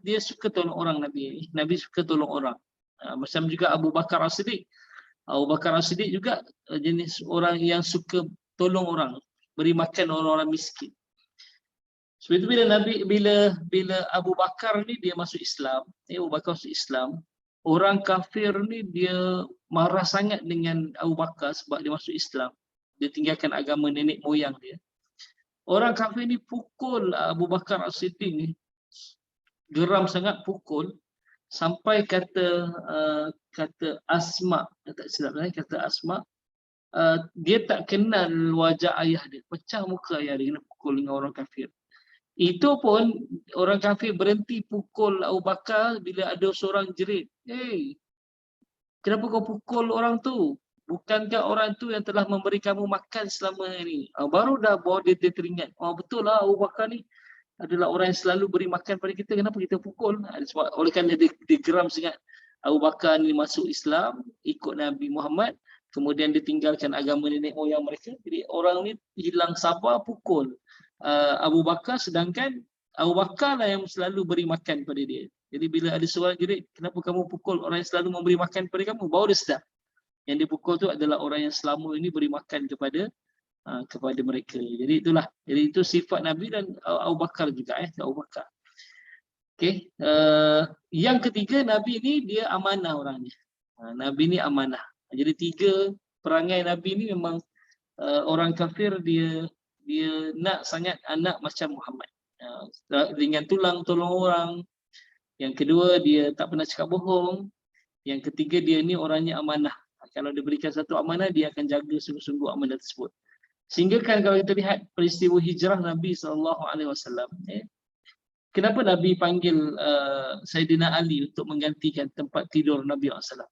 dia suka tolong orang Nabi. Nabi suka tolong orang. Macam juga Abu Bakar As-Siddiq. Abu Bakar As-Siddiq juga jenis orang yang suka tolong orang, beri makan orang-orang miskin. Sebab itu bila Abu Bakar ni dia masuk Islam, Abu Bakar masuk Islam, orang kafir ni dia marah sangat dengan Abu Bakar sebab dia masuk Islam. Dia tinggalkan agama nenek moyang dia. Orang kafir ni pukul Abu Bakar As-Siddiq ni, geram sangat pukul, sampai kata Asma, tak silap saya, kata Asma, dia tak kenal wajah ayah dia, pecah muka ayah dia, kena pukul dengan orang kafir. Itu pun orang kafir berhenti pukul Abu Bakar bila ada seorang jerit, kenapa kau pukul orang tu? Bukankah orang tu yang telah memberi kamu makan selama ini? Baru dah bawa dia teringat, betul lah Abu Bakar ni adalah orang yang selalu beri makan pada kita, kenapa kita pukul? Sebab oleh kerana dia geram sangat Abu Bakar ni masuk Islam, ikut Nabi Muhammad, kemudian dia tinggalkan agama nenek moyang mereka. Jadi orang ni hilang sabar, pukul Abu Bakar, sedangkan Abu Bakar lah yang selalu beri makan pada dia. Jadi bila ada seorang jerit, kenapa kamu pukul orang yang selalu memberi makan pada kamu? Baru dia sedar yang dia pukul tu adalah orang yang selama ini beri makan kepada mereka. Jadi itulah. Jadi itu sifat Nabi dan Abu Bakar juga. Abu Bakar. Okey. Yang ketiga, Nabi ni dia amanah orangnya. Nabi ni amanah. Jadi 3 perangai Nabi ni memang orang kafir dia nak sangat anak macam Muhammad. Dengan tulang tolong orang. Yang kedua, dia tak pernah cakap bohong. Yang ketiga, dia ni orangnya amanah. Kalau dia berikan satu amanah, dia akan jaga sungguh-sungguh amanah tersebut. Sehingga kan kalau kita lihat peristiwa hijrah Nabi SAW, kenapa Nabi panggil Sayyidina Ali untuk menggantikan tempat tidur Nabi SAW?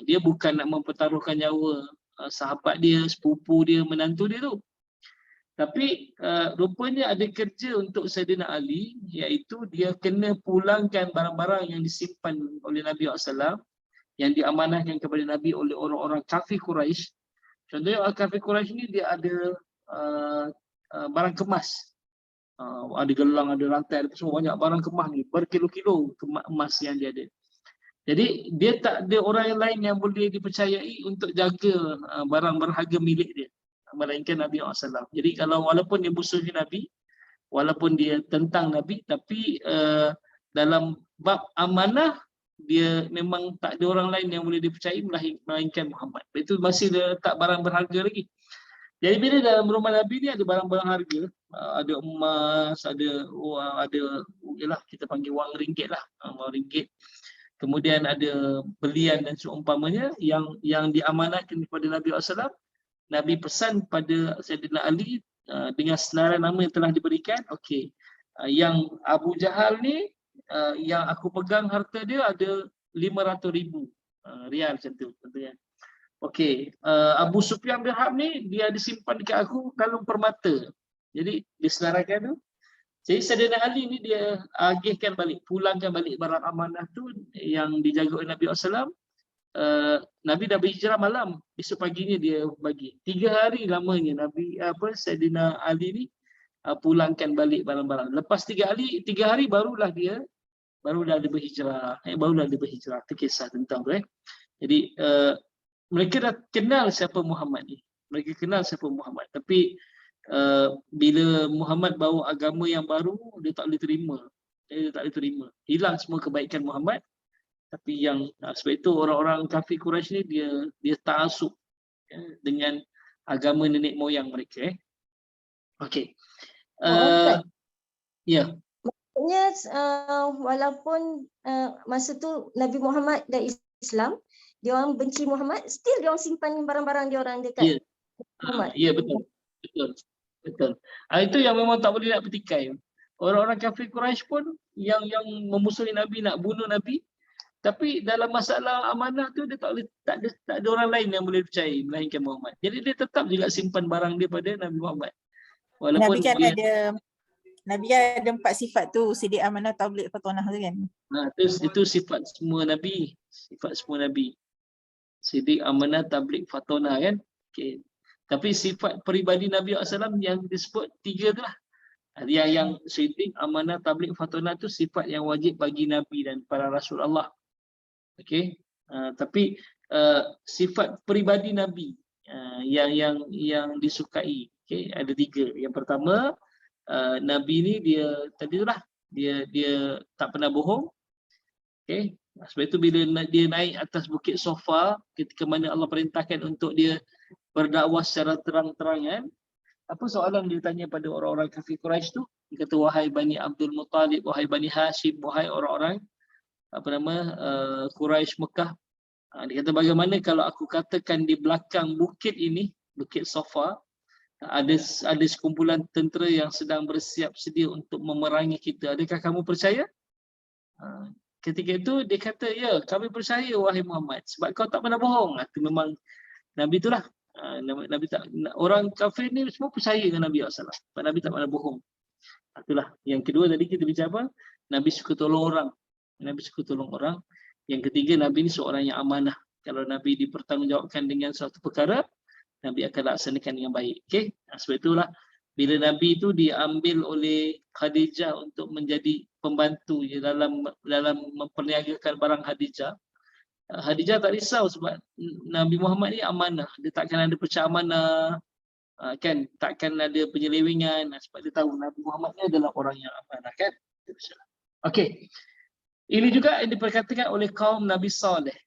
Dia bukan nak mempertaruhkan nyawa sahabat dia, sepupu dia, menantu dia tu. Tapi rupanya ada kerja untuk Sayyidina Ali, iaitu dia kena pulangkan barang-barang yang disimpan oleh Nabi SAW, yang diamanahkan kepada Nabi oleh orang-orang kafir Quraisy, Contohnya kafir Quraisy ni dia ada barang kemas. Ada gelang, ada rantai, ada semua banyak barang kemas ni, berkilo-kilo emas yang dia ada. Jadi dia tak ada orang yang lain yang boleh dipercayai untuk jaga barang berharga milik dia, melainkan Nabi SAW. Jadi kalau walaupun dia musuhi Nabi, walaupun dia tentang Nabi, tapi dalam bab amanah dia memang tak ada orang lain yang boleh dipercayai melainkan Muhammad. Itu masih dia letak barang berharga lagi. Jadi bila dalam rumah Nabi ni ada barang-barang harga, ada emas, ada yalah, kita panggil wang ringgit lah, wang ringgit. Kemudian ada belian dan seumpamanya yang diamanahkan kepada Nabi SAW. Nabi pesan pada Sayyidina Ali dengan senarai nama yang telah diberikan, okey, yang Abu Jahal ni, yang aku pegang harta dia ada 500,000 rial macam tu contohnya. Okey, Abu Sufyan bin Harb ni dia disimpan dekat aku kalung permata. Jadi disenaraikan tu. Jadi Sayyidina Ali ni dia agihkan balik, pulangkan balik barang amanah tu yang dijaga oleh Nabi SAW. Nabi dah berhijrah malam, esok paginya dia bagi. 3 hari lamanya Sayyidina Ali ni pulangkan balik barang-barang. Lepas 3 hari barulah dia berhijrah. Barulah dia berhijrah. Itu kisah tentang tu. Jadi mereka dah kenal siapa Muhammad ni. Mereka kenal siapa Muhammad. Tapi bila Muhammad bawa agama yang baru, dia tak boleh terima. Dia tak boleh terima. Hilang semua kebaikan Muhammad. Tapi yang sebab itu orang-orang kafir Quraisy ni dia ta'assub dengan agama nenek moyang mereka. Okey. Ya. Maksudnya walaupun masa tu Nabi Muhammad dah Islam, dia orang benci Muhammad, still dia orang simpan barang-barang dia orang dekat Muhammad. Ya, betul. Betul. Itu yang memang tak boleh nak petikai. Orang-orang kafir Quraisy pun yang memusuhi Nabi, nak bunuh Nabi, tapi dalam masalah amanah tu dia tak ada orang lain yang boleh percaya melainkan Muhammad. Jadi dia tetap juga simpan barang dia pada Nabi Muhammad. Walaupun Nabi kan Nabi ada 4 sifat tu, sidik, amanah, tabligh, fatonah tu kan. Itu sifat semua Nabi. Sifat semua Nabi. Sidik, amanah, tabligh, fatonah kan. Okay. Tapi sifat peribadi Nabi SAW yang disebut 3 tu lah. Yang sidik, amanah, tabligh, fatonah tu sifat yang wajib bagi Nabi dan para Rasul Allah. Okay. Tapi sifat peribadi Nabi yang disukai, okay, ada 3. Yang pertama, Nabi ni dia tak pernah bohong. Okay. Sebab itu bila dia naik atas bukit Safa, ketika mana Allah perintahkan untuk dia berdakwah secara terang-terangan, apa soalan dia tanya pada orang-orang kafir Quraisy tu? Dia kata, wahai Bani Abdul Muttalib, wahai Bani Hashim, wahai orang-orang Quraisy Mekah. Dia kata, bagaimana kalau aku katakan di belakang bukit ini, bukit Safa, ada sekumpulan tentera yang sedang bersiap sedia untuk memerangi kita. Adakah kamu percaya? Ketika itu dia kata, ya, kami percaya wahai Muhammad, sebab kau tak pernah bohong. Itu memang Nabi itulah. Nabi tak, orang kafir ni semua percaya dengan Nabi SAW. Sebab Nabi tak pernah bohong. Itulah. Yang kedua tadi kita bicara apa? Nabi suka tolong orang. Nabi suka tolong orang. Yang ketiga, Nabi ni seorang yang amanah. Kalau Nabi dipertanggungjawabkan dengan suatu perkara, Nabi akan laksanakan dengan baik. Okay? Sebab itulah bila Nabi itu diambil oleh Khadijah untuk menjadi pembantu dalam memperniagakan barang Khadijah. Khadijah tak risau sebab Nabi Muhammad ni amanah. Dia takkan ada pecah amanah, kan, takkan ada penyelewengan, sebab dia tahu Nabi Muhammad ni adalah orang yang amanah, kan. Okey. Ini juga yang diperkatakan oleh kaum Nabi Saleh,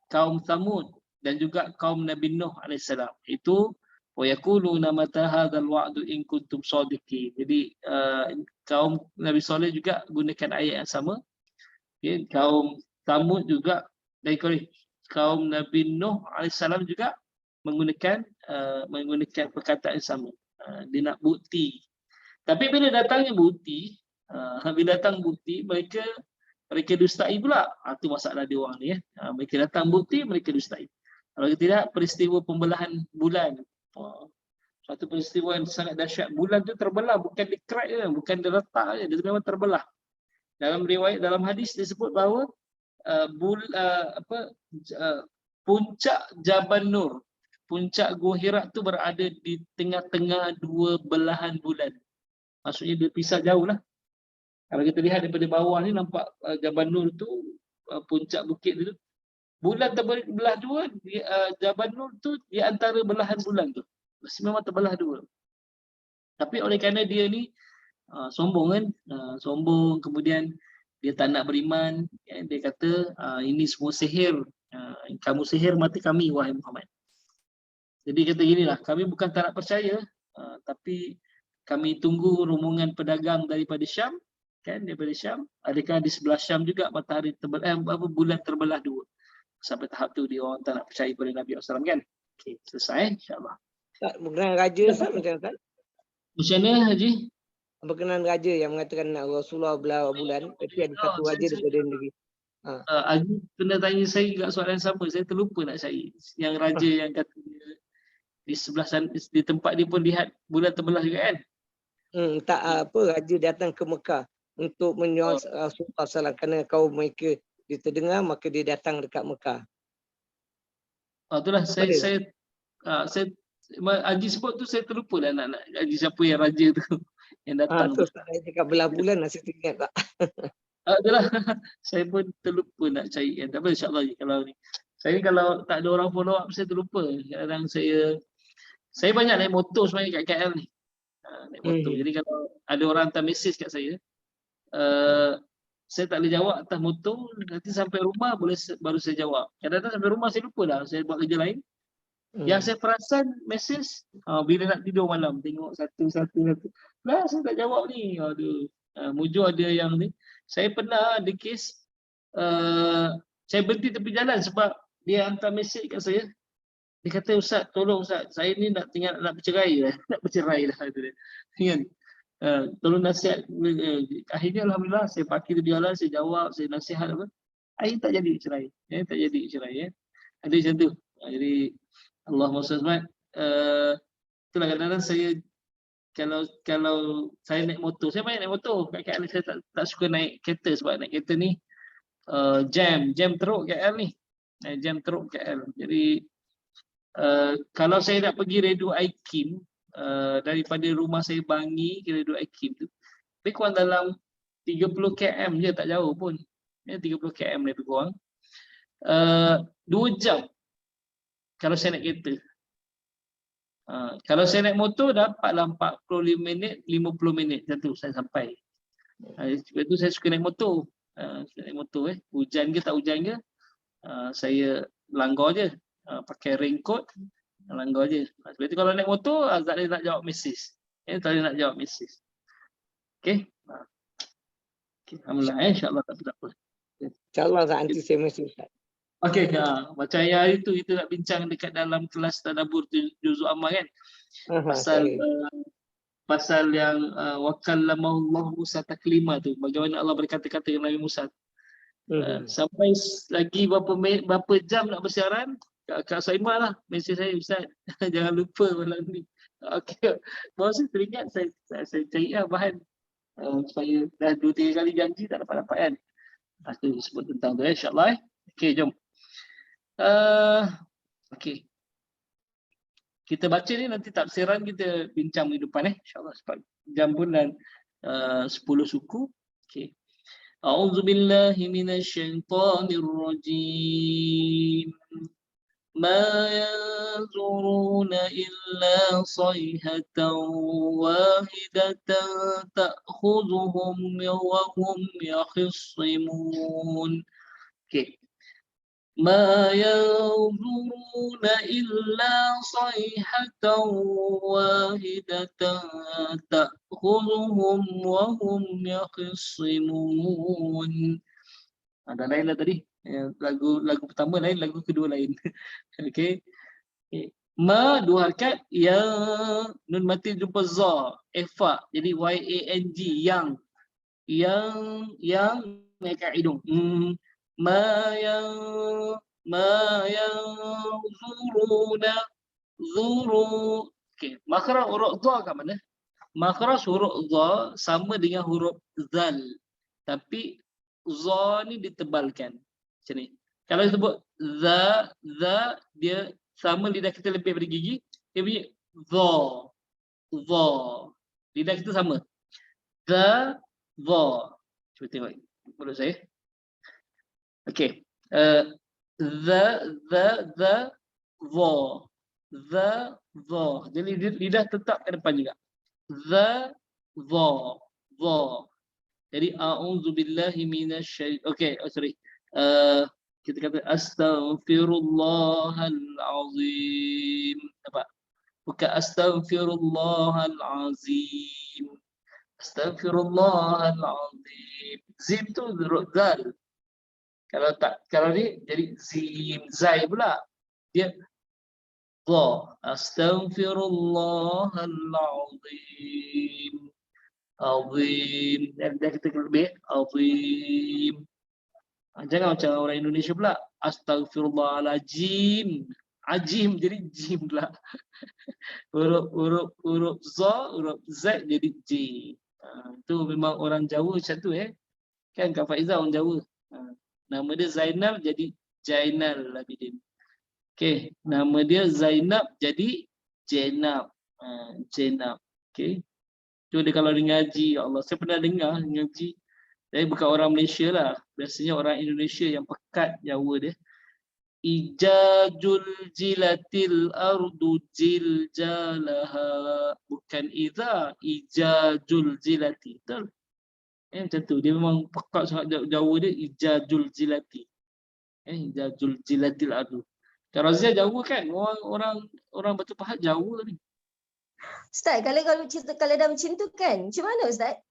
kaum Thamud dan juga kaum Nabi Nuh AS. Itu wa yaquluna mata hadzal wa'du in kuntum shadiqin. Jadi kaum Nabi Saleh juga gunakan ayat yang sama. Okay. Kaum Thamud juga, kaum Nabi Nuh AS juga menggunakan perkataan yang sama. Dia nak bukti. Tapi bila datangnya bukti, mereka dustai pula. Itu masalah dia orang ni. Mereka datang bukti, mereka dustai. Kalau tidak, peristiwa pembelahan bulan. Satu peristiwa yang sangat dahsyat. Bulan tu terbelah, bukan di crack je, bukan di retak je, dia memang terbelah. Dalam riwayat, dalam hadis disebut bahawa puncak Jabal Nur, puncak Gua Hira tu berada di tengah-tengah dua belahan bulan. Maksudnya dia pisah jauh lah. Kalau kita lihat daripada bawah ni nampak Jabal Nur tu, puncak bukit tu. Bulan terbelah dua, Jabal Nur tu di antara belahan bulan tu. Memang terbelah dua. Tapi oleh kerana dia ni sombong kan, sombong, kemudian dia tak nak beriman, dia kata ini semua sihir, kamu sihir mati kami wahai Muhammad. Jadi kata ginilah, kami bukan tak nak percaya, tapi kami tunggu rombongan pedagang daripada Syam, kan, daripada Syam. Adakah di sebelah Syam juga matahari bulan terbelah dua. Sampai tahap tu dia orang tak nak percaya pada Nabi SAW kan. Okey, selesai insya-Allah. Tak berkenaan raja Ustaz macam Ustaz? Macam mana Haji? Berkenaan raja yang mengatakan nak Rasulullah belah bulan, tapi ada satu raja daripada negeri. Haji pernah tanya saya juga soalan yang sama, saya terlupa nak cari. Yang raja yang kata dia di sebelah sana, di tempat dia pun lihat bulan terbelah juga kan? Tak apa, raja datang ke Mekah untuk menyuruh Rasulullah SAW kerana kaum mereka dia terdengar, maka dia datang dekat Mekah. Itulah saya Haji sebut tu saya terlupa dah nak Haji siapa yang raja tu yang datang. So saya cakap belah bulan masih ingat tak? Itulah saya pun terlupa nak cari kan. Tak apa insya-Allah kalau ni. Saya ni kalau tak ada orang follow up saya terlupa. Kadang saya banyak naik motor sebenarnya kat KL ni. Naik motor. Jadi kalau ada orang hantar mesej kat saya tak boleh jawab atas motor, nanti sampai rumah baru saya jawab. Kadang-kadang sampai rumah saya lupa dah, saya buat kerja lain. Yang saya perasan mesej bila nak tidur malam, tengok satu. Lah saya tak jawab ni. Aduh. Mujur ada yang ni. Saya pernah ada kes saya berhenti tepi jalan sebab dia hantar mesej kat saya. Dia kata, Ustaz, tolong Ustaz, saya ni nak bercerai lah. Nak bercerai lah. Kan? Tolong nasihat. Akhirnya Alhamdulillah saya parkir di jalan, saya jawab, saya nasihat apa. Akhirnya tak jadi cerai. Tak jadi cerai. Ada macam tu. Jadi Allahumma salli. Itulah kadang-kadang saya kalau saya naik motor, saya banyak naik motor. Kat KL saya tak suka naik kereta sebab naik kereta ni jam teruk KL ni. Jam teruk KL. Jadi kalau saya nak pergi Redu Aikim, daripada rumah saya Bangi ke Redu Aikim tu lebih kurang dalam 30 km je, tak jauh pun. 30 km lebih kurang. 2 jam kalau saya naik kereta. Kalau saya naik motor dapatlah 45 minit, 50 minit macam tu saya sampai. Sebab tu saya suka naik motor. Hujan ke tak hujan ke, saya langgar je. Pakai raincoat, langgar je. Sebab tu kalau naik motor, tak boleh nak jawab mesej. Tak boleh nak jawab mesej. Okey. Alhamdulillah, insya-Allah tak apa. InsyaAllah nanti saya mesej Ustaz. Okey, macam hari tu kita nak bincang dekat dalam kelas tadabbur juzuk amal kan. Pasal yang wakallamahu Musa taklima tu, bagaimana Allah berkata-kata dengan Nabi Musa. Sampai lagi berapa jam nak bersiaran, Kak Saimah lah mesej saya, Ustaz jangan lupa malam ni. Okey, baru saya teringat saya cari lah bahan supaya dah 2-3 kali janji tak dapat kan. Itu sebut tentang tu insya-Allah. Okey, jom. Okey. Kita baca ni, nanti tafsiran kita bincang minggu depan insya-Allah sebab jam pun dah 10 suku. Okey. A'udzu billahi minasyaitonir rajim. ما ينظرون إلا صيحة واحدة تأخذهم وهم يخصمون. Okay. ما ينظرون إلا صيحة واحدة تأخذهم وهم يخصمون. Ada lain lah tadi. Lagu pertama lain, lagu kedua lain. Okey. Ma dua harakat, yang nun mati jumpa za, ifa. Jadi yang naik hidung. Ma zuruna zuru. Okey, makhraj huruf za kat mana? Makhraj huruf za sama dengan huruf zal. Tapi za ni ditebalkan. Macam ni. Kalau disebut za dia sama lidah kita lebih daripada gigi, dia bunyi dha. Dha. Lidah kita sama. The, dha. Cuba tengok mulut saya. Okey. The, the, dha. The, dha. Jadi lidah tetap ke depan juga. The, dha. Jadi a'udzubillahi minasyaitonir. Okey, sorry. Kita kata astaghfirullahal azim. Nampak? Bukan astaghfirullahal azim. Astaghfirullahal azim. Zim tu huruf zal. Kalau ni jadi zim, zai pula. Dia dha. Astaghfirullahal azim. Azim. Dan kita lebih azim. Jangan macam orang Indonesia pula. Astaghfirullahaladzim. Ajim jadi jim pula. Huruf za, huruf z jadi j. Itu memang orang Jawa macam tu Kan Kak Faizah orang Jawa. Nama dia Zainal jadi Jainal Labidin. Okey, nama dia Zainab jadi Jenab. Jenab. Okey. Tu dia kalau dia ngaji, ya Allah, saya pernah dengar ngaji. Saya bukan orang Malaysia lah. Biasanya orang Indonesia yang pekat Jawa dia. Ijajul jilatil ardu jiljalaha. Bukan idza, ijajul jilati. Betul? Macam tu. Dia memang pekat sangat Jawa dia. Ijajul jilati. Ijajul jilatil ardu. Kak Razia Jawa kan? Orang Batu Pahat Jawa ni. Ustaz, kalau cerita kalau dah macam tu kan, macam mana Ustaz?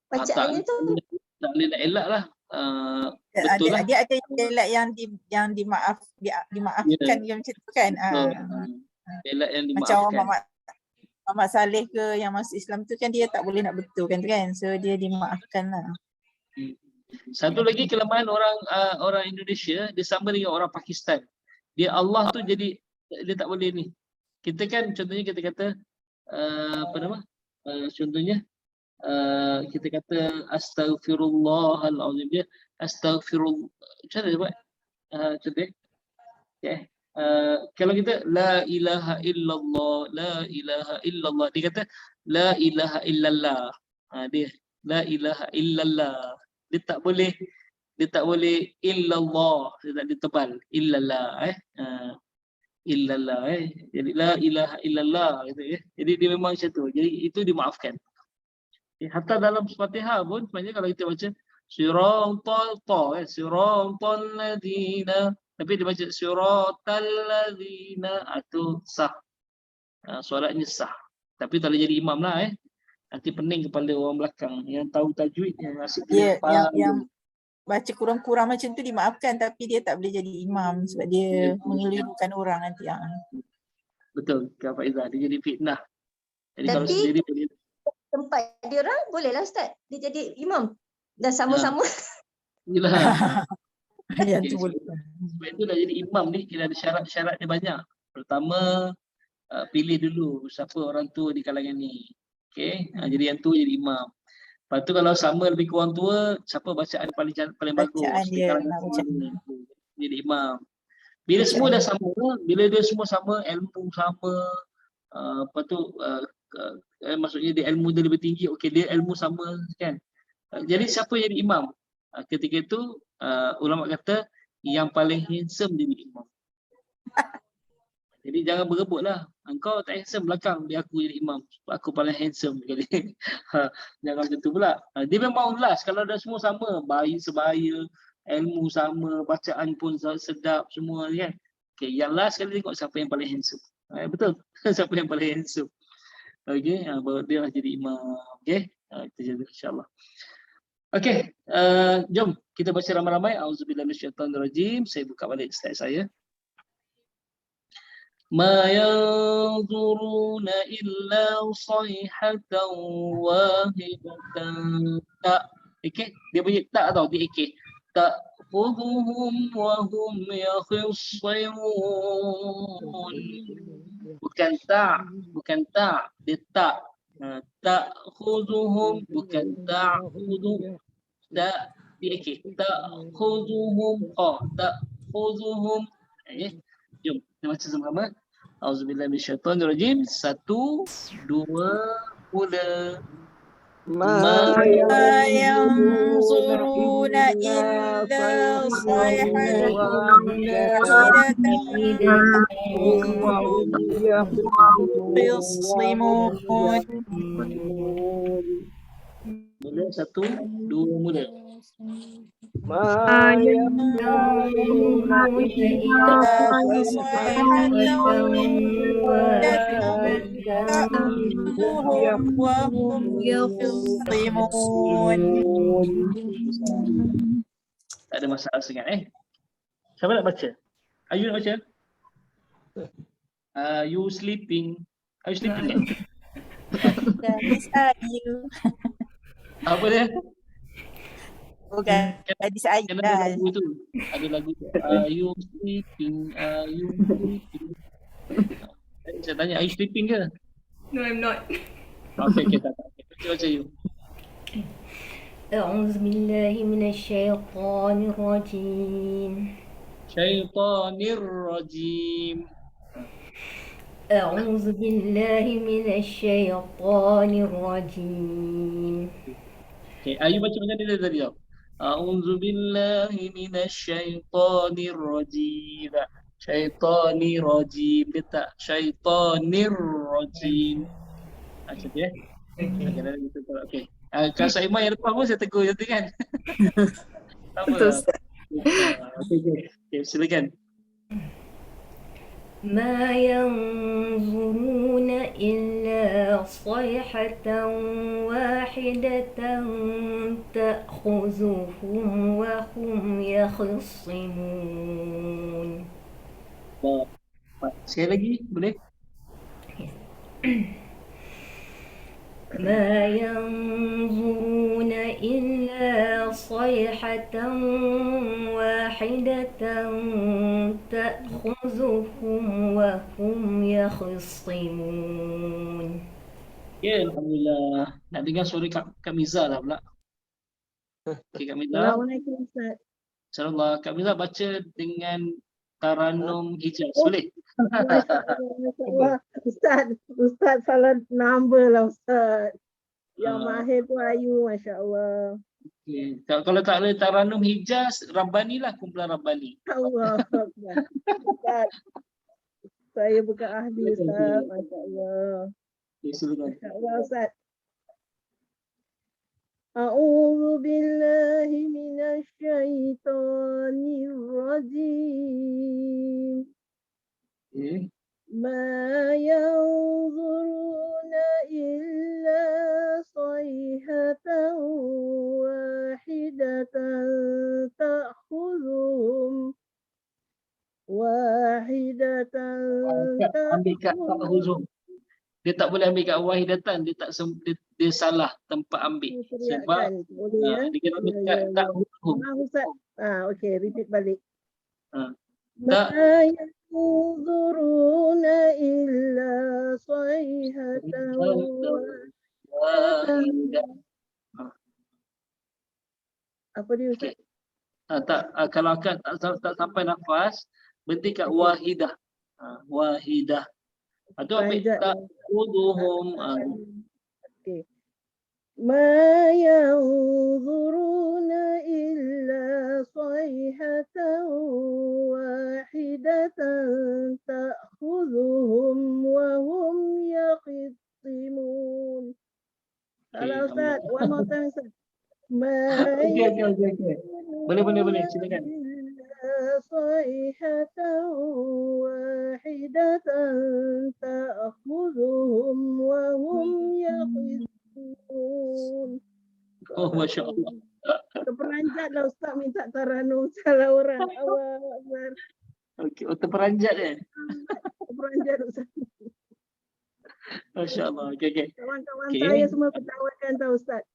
Bacaannya tu. Tak boleh nak elak lah. Betul lah. Dia ada elak yang dimaafkan yang macam tu kan. Elak yang Macam dimaafkan. Muhammad Saleh ke yang masuk Islam tu kan dia tak boleh nak betulkan tu kan. So dia dimaafkan lah. Satu lagi kelemahan orang Indonesia, dia sama dengan orang Pakistan. Dia Allah tu jadi dia tak boleh ni. Kita kan contohnya kita kata contohnya kita kata astaghfirullahalazim, dia astaghfirullah. Macam mana dia buat? Contoh. Kalau kita la ilaha illallah, dia kata la ilaha illallah. Dia la ilaha illallah. Dia tak boleh illallah, dia tak ditebal illallah illallah jadi la ilaha illallah gitu Jadi dia memang macam tu. Jadi itu dimaafkan. Hatta dalam Fatihah pun sebenarnya kalau kita baca siratal ladina, tapi dia baca siratal ladina, itu sah. Solatnya sah. Tapi tak boleh jadi imam lah Nanti pening kepala orang belakang yang tahu tajwid, yang asyik yang baca kurang-kurang macam tu dimaafkan, tapi dia tak boleh jadi imam sebab dia mengelirukan orang nanti. Betul, Kak Faizah, dia jadi fitnah. Jadi kalau Tapi sendiri boleh. tempat dia orang bolehlah Ustaz. Dia jadi imam. Dah sama-sama. Yelah. Ya tu boleh. Sebab itu dah jadi imam ni, kita ada syarat-syarat dia banyak. Pertama, pilih dulu siapa orang tua di kalangan ni. Okey, jadi yang tua jadi imam. Lepas tu kalau sama lebih kurang tua, siapa bacaan paling bagus di kalangan ni, jadi imam. Bila semua dah sama, bila dia semua sama, ilmu sama, lepas tu maksudnya dia ilmu dia lebih tinggi, okey dia ilmu sama kan. Jadi siapa jadi imam? Ketika itu ulama kata yang paling handsome jadi imam. Jadi jangan berebutlah. Engkau tak handsome belakang, dia aku jadi imam. Aku paling handsome sekali. Jangan macam tu pula. Dia memang ulas kalau dah semua sama, bayi sebaya, ilmu sama, bacaan pun sedap semua kan. Okey, yang last sekali tengok siapa yang paling handsome. Betul. Siapa yang paling handsome. Okey, baru dia lah jadi imam. Okey. Kita jadi insya-Allah. Okey, jom kita baca ramai-ramai. Auzubillahi minasyaitonirrajim. Saya buka balik slide saya. Ma yanzuruna illa sayhatan wahidatan. Tak. Okey, dia bunyi tak tau, dia okey. Tak khuduhum wa hum yakhissirun. Bukan tak, dia tak. Tak khuduhum, bukan tak khudu. Tak, dia okey. Tak khuduhum, tak khuduhum. Jom, kita baca sama-sama. Auzubillahi minasyaitonirrajim. 1, 2, mula. Ma ما yanzuruna ينظرون illa إلا sayhatan صيحة wahidatan wa hum يخصمون. Mula 1, 2, mula. Ma yanzuruna illa sayhatan تأخذهم وهم يخصمون. Tak ada masalah sangat Siapa nak baca? Ayu nak baca? Are you sleeping? Are you sleeping? Gadis Ayu. Apa dia? Bukan gadis Ayu Kena ada lah. lagu tu. Ada lagu tu. Are you sleeping? Are you sleeping? Saya tanya, are you sleeping ke? No, I'm not. Okay, tak. Baca you. أعوذ بالله من الشيطان الرجيم Syaitanir rajim. أعوذ بالله من الشيطان الرجيم. Okay, Ayu baca macam ni tadi tau. A'udzu billahi minasyaitonir rajim. Syaitanir rajim. Dia tak syaitanir rajim. Macam tu Okay. Kalau Saimah yang depan pun saya tegur je tu kan. Betul, Ustaz. Okay, silakan. ما ينظرون إلا صيحة واحدة تأخذهم وهم يخصمون. Sekali lagi boleh? ما ينظرون إلا صيحة واحدة تأخذهم وهم يخصمون. Ya, alhamdulillah. Nak dengar suara Kak Miza lah pula. Okay, Kak Miza. Assalamualaikum Ustaz. InsyaAllah. Kak Miza baca dengan Taranum Hijaz. Boleh? Masya-Allah. Ustaz salah number lah Ustaz. Yang mahir tu Ayu, masya-Allah. Okay. Kalau tak ada Taranum Hijaz, Rabbani lah, kumpulan Rabbani. Allah Akbar. Ustaz, saya bukan ahli Ustaz, masya-Allah. Okay, silakan. Masya-Allah Ustaz. A'udzu billahi minasy syaithanir rajim. Okay. ما ينظرون إلا صيحة واحدة تأخذهم Ambil kat Huzum. Dia tak boleh ambil kat Wahidatan, dia salah tempat ambil. Sebab dia kena ambil kat tak Huzum. Ustaz. Okey, repeat balik. Tak. ما ينظرون إلا صيحة واحدة. Apa dia Ustaz? Kalau akad tak sampai nafas, berhenti kat wahidah. Wahidah. Atau ambil tak uduhum. Okey. ما ينظرون إلا صيحة واحدة تأخذهم وهم يخصمون. Kalau Ustaz, one more time Ustaz. Okay. Boleh. Silakan. صيحة واحدة تأخذهم وهم يخصمون. Oh, Masya Allah. Terperanjat lah Ustaz minta taranum salah orang. Allah Akbar. Okay, terperanjat dia. Terperanjat Ustaz. Masya Allah. Okay. Kawan-kawan saya semua ketawakan tau Ustaz.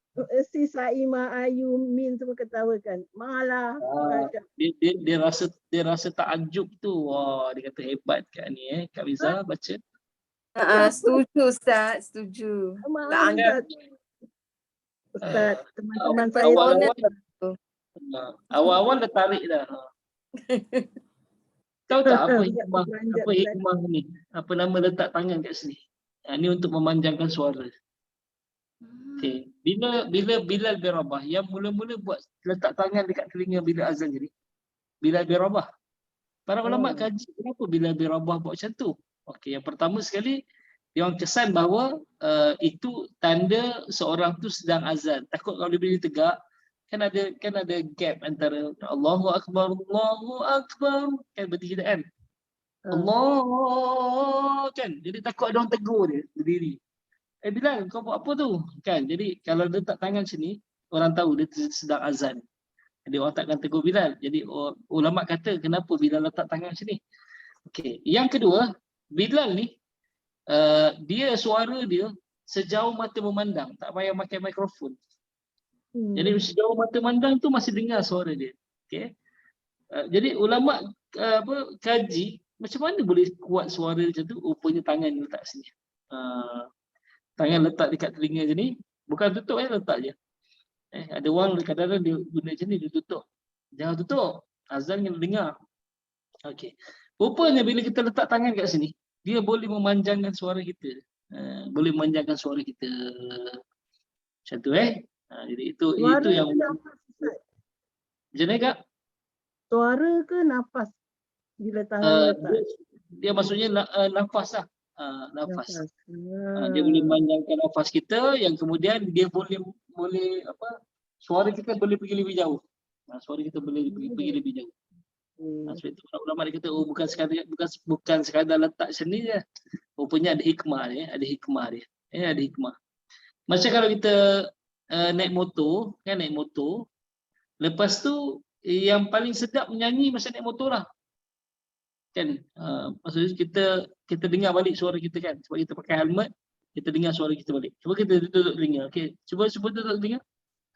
Si Saimah, Ayu, Min semua ketawakan. Malah. Dia rasa takjub tu. Wah, dia kata hebat kat ni Kak Miza baca. Setuju Ustaz, setuju. Maaf Ustaz, teman-teman saya Awal-awal dah tarik dah. Tahu tak apa Buat hikmah, terperanjat apa Ustaz. hikmah ni? Apa nama letak tangan kat sini? Ini untuk memanjangkan suara. Okey. Bila Bilal bin Rabah yang mula-mula buat letak tangan dekat telinga bila azan jadi. Bilal bin Rabah. Para ulama kaji kenapa Bilal bin Rabah buat macam tu. Okey, yang pertama sekali dia orang kesan bahawa itu tanda seorang tu sedang azan. Takut kalau dia berdiri tegak kan ada gap antara Allahu Akbar kan berarti kita kan. Allah kan. Jadi takut ada orang tegur dia berdiri. Bilal kau buat apa tu? Kan. Jadi kalau dia letak tangan sini orang tahu dia sedang azan. Jadi orang takkan tegur Bilal. Jadi ulama kata kenapa Bilal letak tangan sini. Okey. Yang kedua, Bilal ni dia suara dia sejauh mata memandang, tak payah pakai mikrofon. Jadi sejauh mata memandang tu masih dengar suara dia. Okey. Jadi ulama kaji macam mana boleh kuat suara macam tu, rupanya tangan letak sini. Tangan letak dekat telinga je ni, bukan tutup letak je. Ada orang kadang-kadang dia guna macam ni, dia tutup. Jangan tutup, azan kena dengar. Okey. Rupanya bila kita letak tangan kat sini, dia boleh memanjangkan suara kita. Boleh memanjangkan suara kita. Macam tu jadi itu yang Nafas, Ustaz. macam mana Kak? Suara ke nafas bila tangan letak? Dia maksudnya nafas lah. Nafas. Dia boleh memanjangkan nafas kita yang kemudian dia boleh suara kita boleh pergi lebih jauh. Suara kita boleh pergi lebih jauh. Sebab itu ulama dia kata bukan sekadar letak seni je. Rupanya ada hikmah dia, ada hikmah. Macam kalau kita naik motor, lepas tu yang paling sedap menyanyi masa naik motor lah. Kan? Maksudnya kita dengar balik suara kita kan. Sebab kita pakai helmet, kita dengar suara kita balik. Cuba kita duduk dengar. Okey, cuba duduk dengar.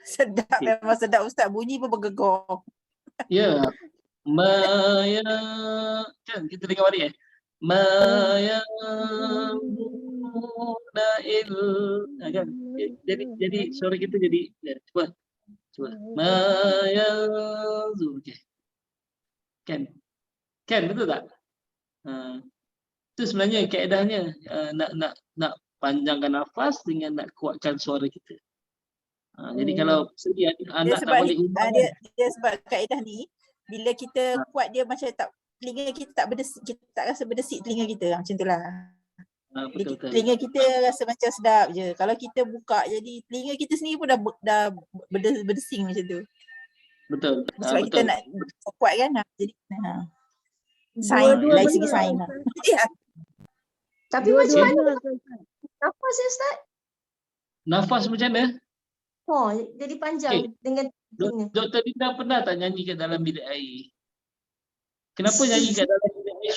Sedap, memang sedap Ustaz. Bunyi pun bergegar. Ya. Maya kan kita dengar balik Maya nail kan. Jadi suara kita jadi cuba. Maya okey. Kan betul tak? Itu sebenarnya kaedahnya nak panjangkan nafas dengan nak kuatkan suara kita. Jadi kalau sedih anak tak balik rumah dia sebab kaedah ni bila kita kuat dia macam tak, telinga kita tak berdesik, kita tak rasa berdesik telinga kita macam itulah. Betul. Telinga kita rasa macam sedap je. Kalau kita buka jadi telinga kita sendiri pun dah berdesing macam tu. Betul. Sebab kita nak kuat kan. Jadi Dua-dua dari segi benar, sains. Tapi macam mana Ustaz. nafas ya Ustaz? Nafas macam mana? Jadi panjang dengan telinga. Dr. Dina pernah tak nyanyi kat dalam bilik air? Kenapa nyanyi kat dalam bilik air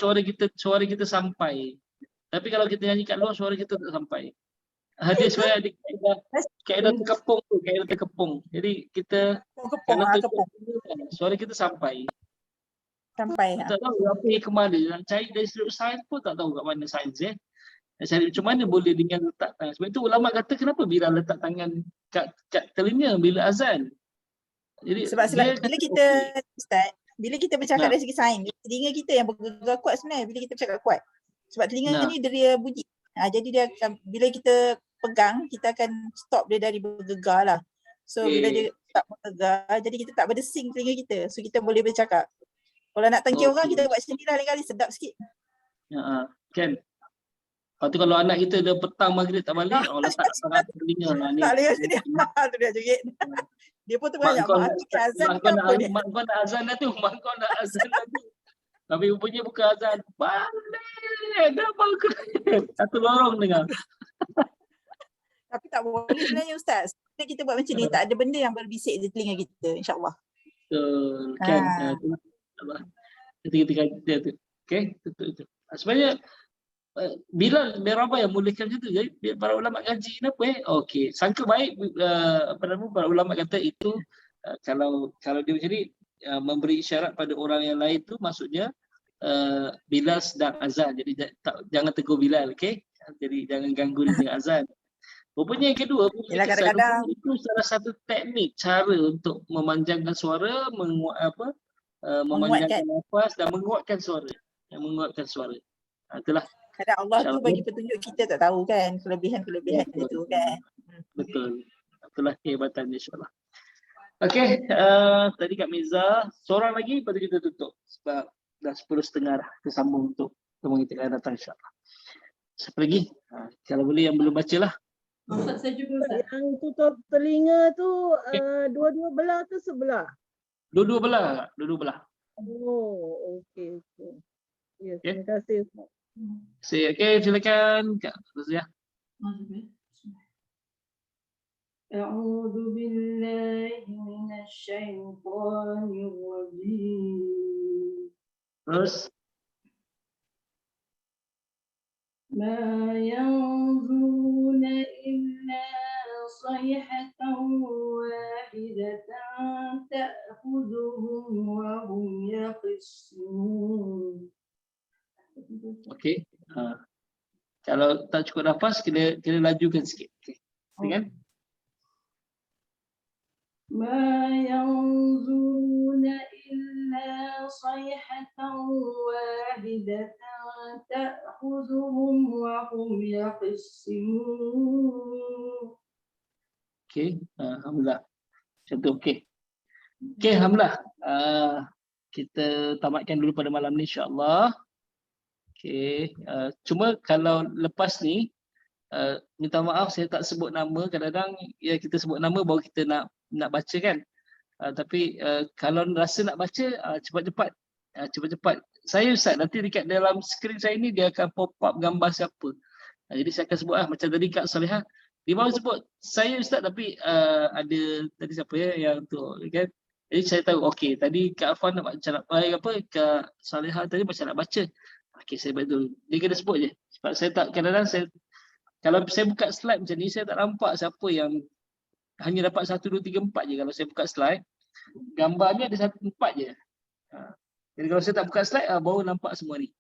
suara kita sampai? Tapi kalau kita nyanyi kat luar suara kita tak sampai. Dia sebenarnya ada kaedah terkepung. Jadi kita kalau suara kita sampai. Tak tahu apa hikmah dia. Nak cari dari sudut sains pun tak tahu kat mana sains Nak cari macam mana boleh dengan letak tangan. Sebab itu ulama kata kenapa bila letak tangan kat telinga bila azan. Jadi sebab bila kita Ustaz, bila kita bercakap dari segi sains, telinga kita yang bergegar kuat sebenarnya bila kita bercakap kuat. Sebab telinga ni dia bunyi. Jadi dia akan, bila kita pegang, kita akan stop dia dari bergegar lah. So bila dia tak bergegar, jadi kita tak berdesing telinga kita. So kita boleh bercakap. Kalau nak tengking orang, kita buat macam ni lah lain kali, sedap sikit. Kan? Lepas tu kalau anak kita dah petang maghrib tak balik, letak tangan telinga lah ni. Tak boleh macam ni. Tu dia jerit. Dia pun terbanyak mak azan mak kau nak azan dah tu. Tapi rupanya bukan azan. Balik! Dah bangun. Satu lorong dengar. Tapi tak boleh sebenarnya Ustaz. Bila kita buat macam ni, tak ada benda yang berbisik di telinga kita, insyaAllah. Betul. Kan? Kita tu. Okay? Betul. Sebenarnya Bilal bin Rabah yang mulakan macam tu. Jadi para ulama kaji kenapa okey, sangka baik para ulama kata itu kalau dia macam ni memberi isyarat pada orang yang lain tu maksudnya Bilal sedang azan. Jadi jangan tegur Bilal, okey? Jadi jangan ganggu dia dengan azan. Rupanya yang kedua, kadang-kadang itu salah satu teknik cara untuk memanjangkan suara, memanjangkan nafas dan menguatkan suara. Itulah. Kadang Allah tu InsyaAllah. bagi petunjuk kita tak tahu kan kelebihan-kelebihan Betul. itu kan. Betul. Itulah kehebatan insyaAllah. Okey, tadi Kak Miza, seorang lagi lepas tu kita tutup sebab dah 10.30 dah kita sambung untuk temu kita akan datang insyaAllah. Siapa lagi? Kalau boleh yang belum baca lah. Yang tutup telinga tu dua-dua belah tu sebelah. Dua-dua belah. Oh, okey. Ya, Okey. terima kasih. Okey, silakan Kak Razia. أعوذ بالله من الشيطان الرجيم Terus, ما ينظرون إلا صيحة واحدة تأخذهم وهم يخصمون. okey. Kalau tak cukup nafas, kena lajukan sikit. Okey. Dengan ما ينظرون إلا صيحة واحدة تأخذهم وهم يخصمون. okey, alhamdulillah. Macam tu okey. Okey, alhamdulillah. Kita tamatkan dulu pada malam ni insya-Allah. Okey, cuma kalau lepas ni minta maaf saya tak sebut nama, kadang-kadang ya kita sebut nama baru kita nak baca kan. Tapi kalau rasa nak baca cepat-cepat. Saya Ustaz, nanti dekat dalam skrin saya ni dia akan pop up gambar siapa. Jadi saya akan sebut macam tadi Kak Salihah dia baru sebut saya Ustaz, tapi ada tadi siapa ya yang tu kan. Jadi saya tahu okey tadi Kak Afan nak macam nak Kak Salihah tadi macam nak baca. Okey, saya betul. Dia kena sebut je. Sebab saya tak kadang-kadang kalau saya buka slide macam ni saya tak nampak siapa yang hanya dapat 1 2 3 4 je. Kalau saya buka slide gambarnya ada 4 je. Jadi kalau saya tak buka slide baru nampak semua ni.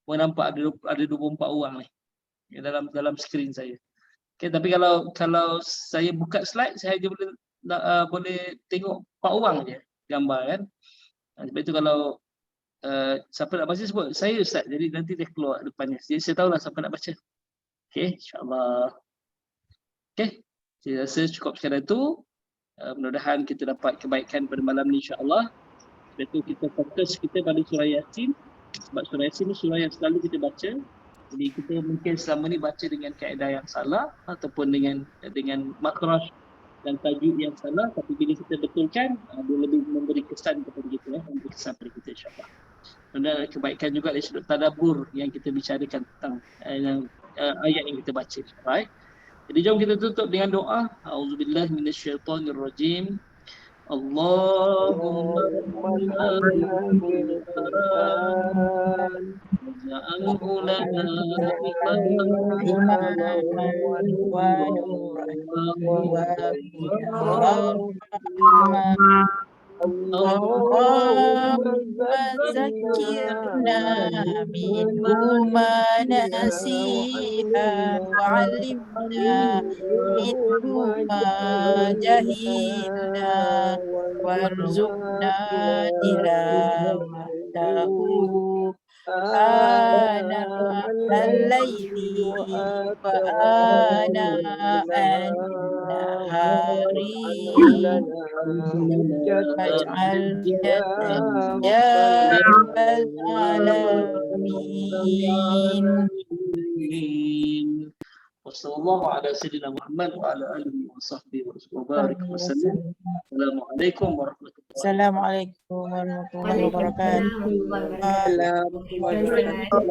Baru nampak ada 24 orang ni dalam skrin saya. Okay, tapi kalau saya buka slide saya hanya boleh tengok 4 orang je gambar kan. Sebab itu kalau siapa nak baca sebut saya Ustaz, jadi nanti dia keluar depannya. Jadi saya tahulah siapa nak baca. Okey, insya-Allah. Okey, saya rasa cukup sekadar itu. Mudah-mudahan kita dapat kebaikan pada malam ni insya-Allah. Sebab itu kita fokus kita pada surah Yasin. Sebab surah Yasin ni surah yang selalu kita baca. Jadi kita mungkin selama ni baca dengan kaedah yang salah ataupun dengan makhraj dan tajuk yang salah, tapi bila kita betulkan dia lebih memberi kesan kepada kita memberi kesan kepada kita insya-Allah. Dan kebaikan juga dari sudut tadabbur yang kita bicarakan tentang ayat yang kita baca. Baik. Jadi jom kita tutup dengan doa. Auzubillahi minasyaitonirrajim. Allahumma Allahumma zakirna minhu ma nasina wa alimna minhu ma jahilna warzuqna tilawatahu ana al-layli wa ana an-nahari waj'al ya rabbal alamin. Wassallallahu ala sayyidina Muhammad wa ala alihi wa sahbihi wa barik wa sallam. Assalamualaikum warahmatullahi wabarakatuh. Assalamualaikum warahmatullahi wabarakatuh. Waalaikumsalam warahmatullahi wabarakatuh.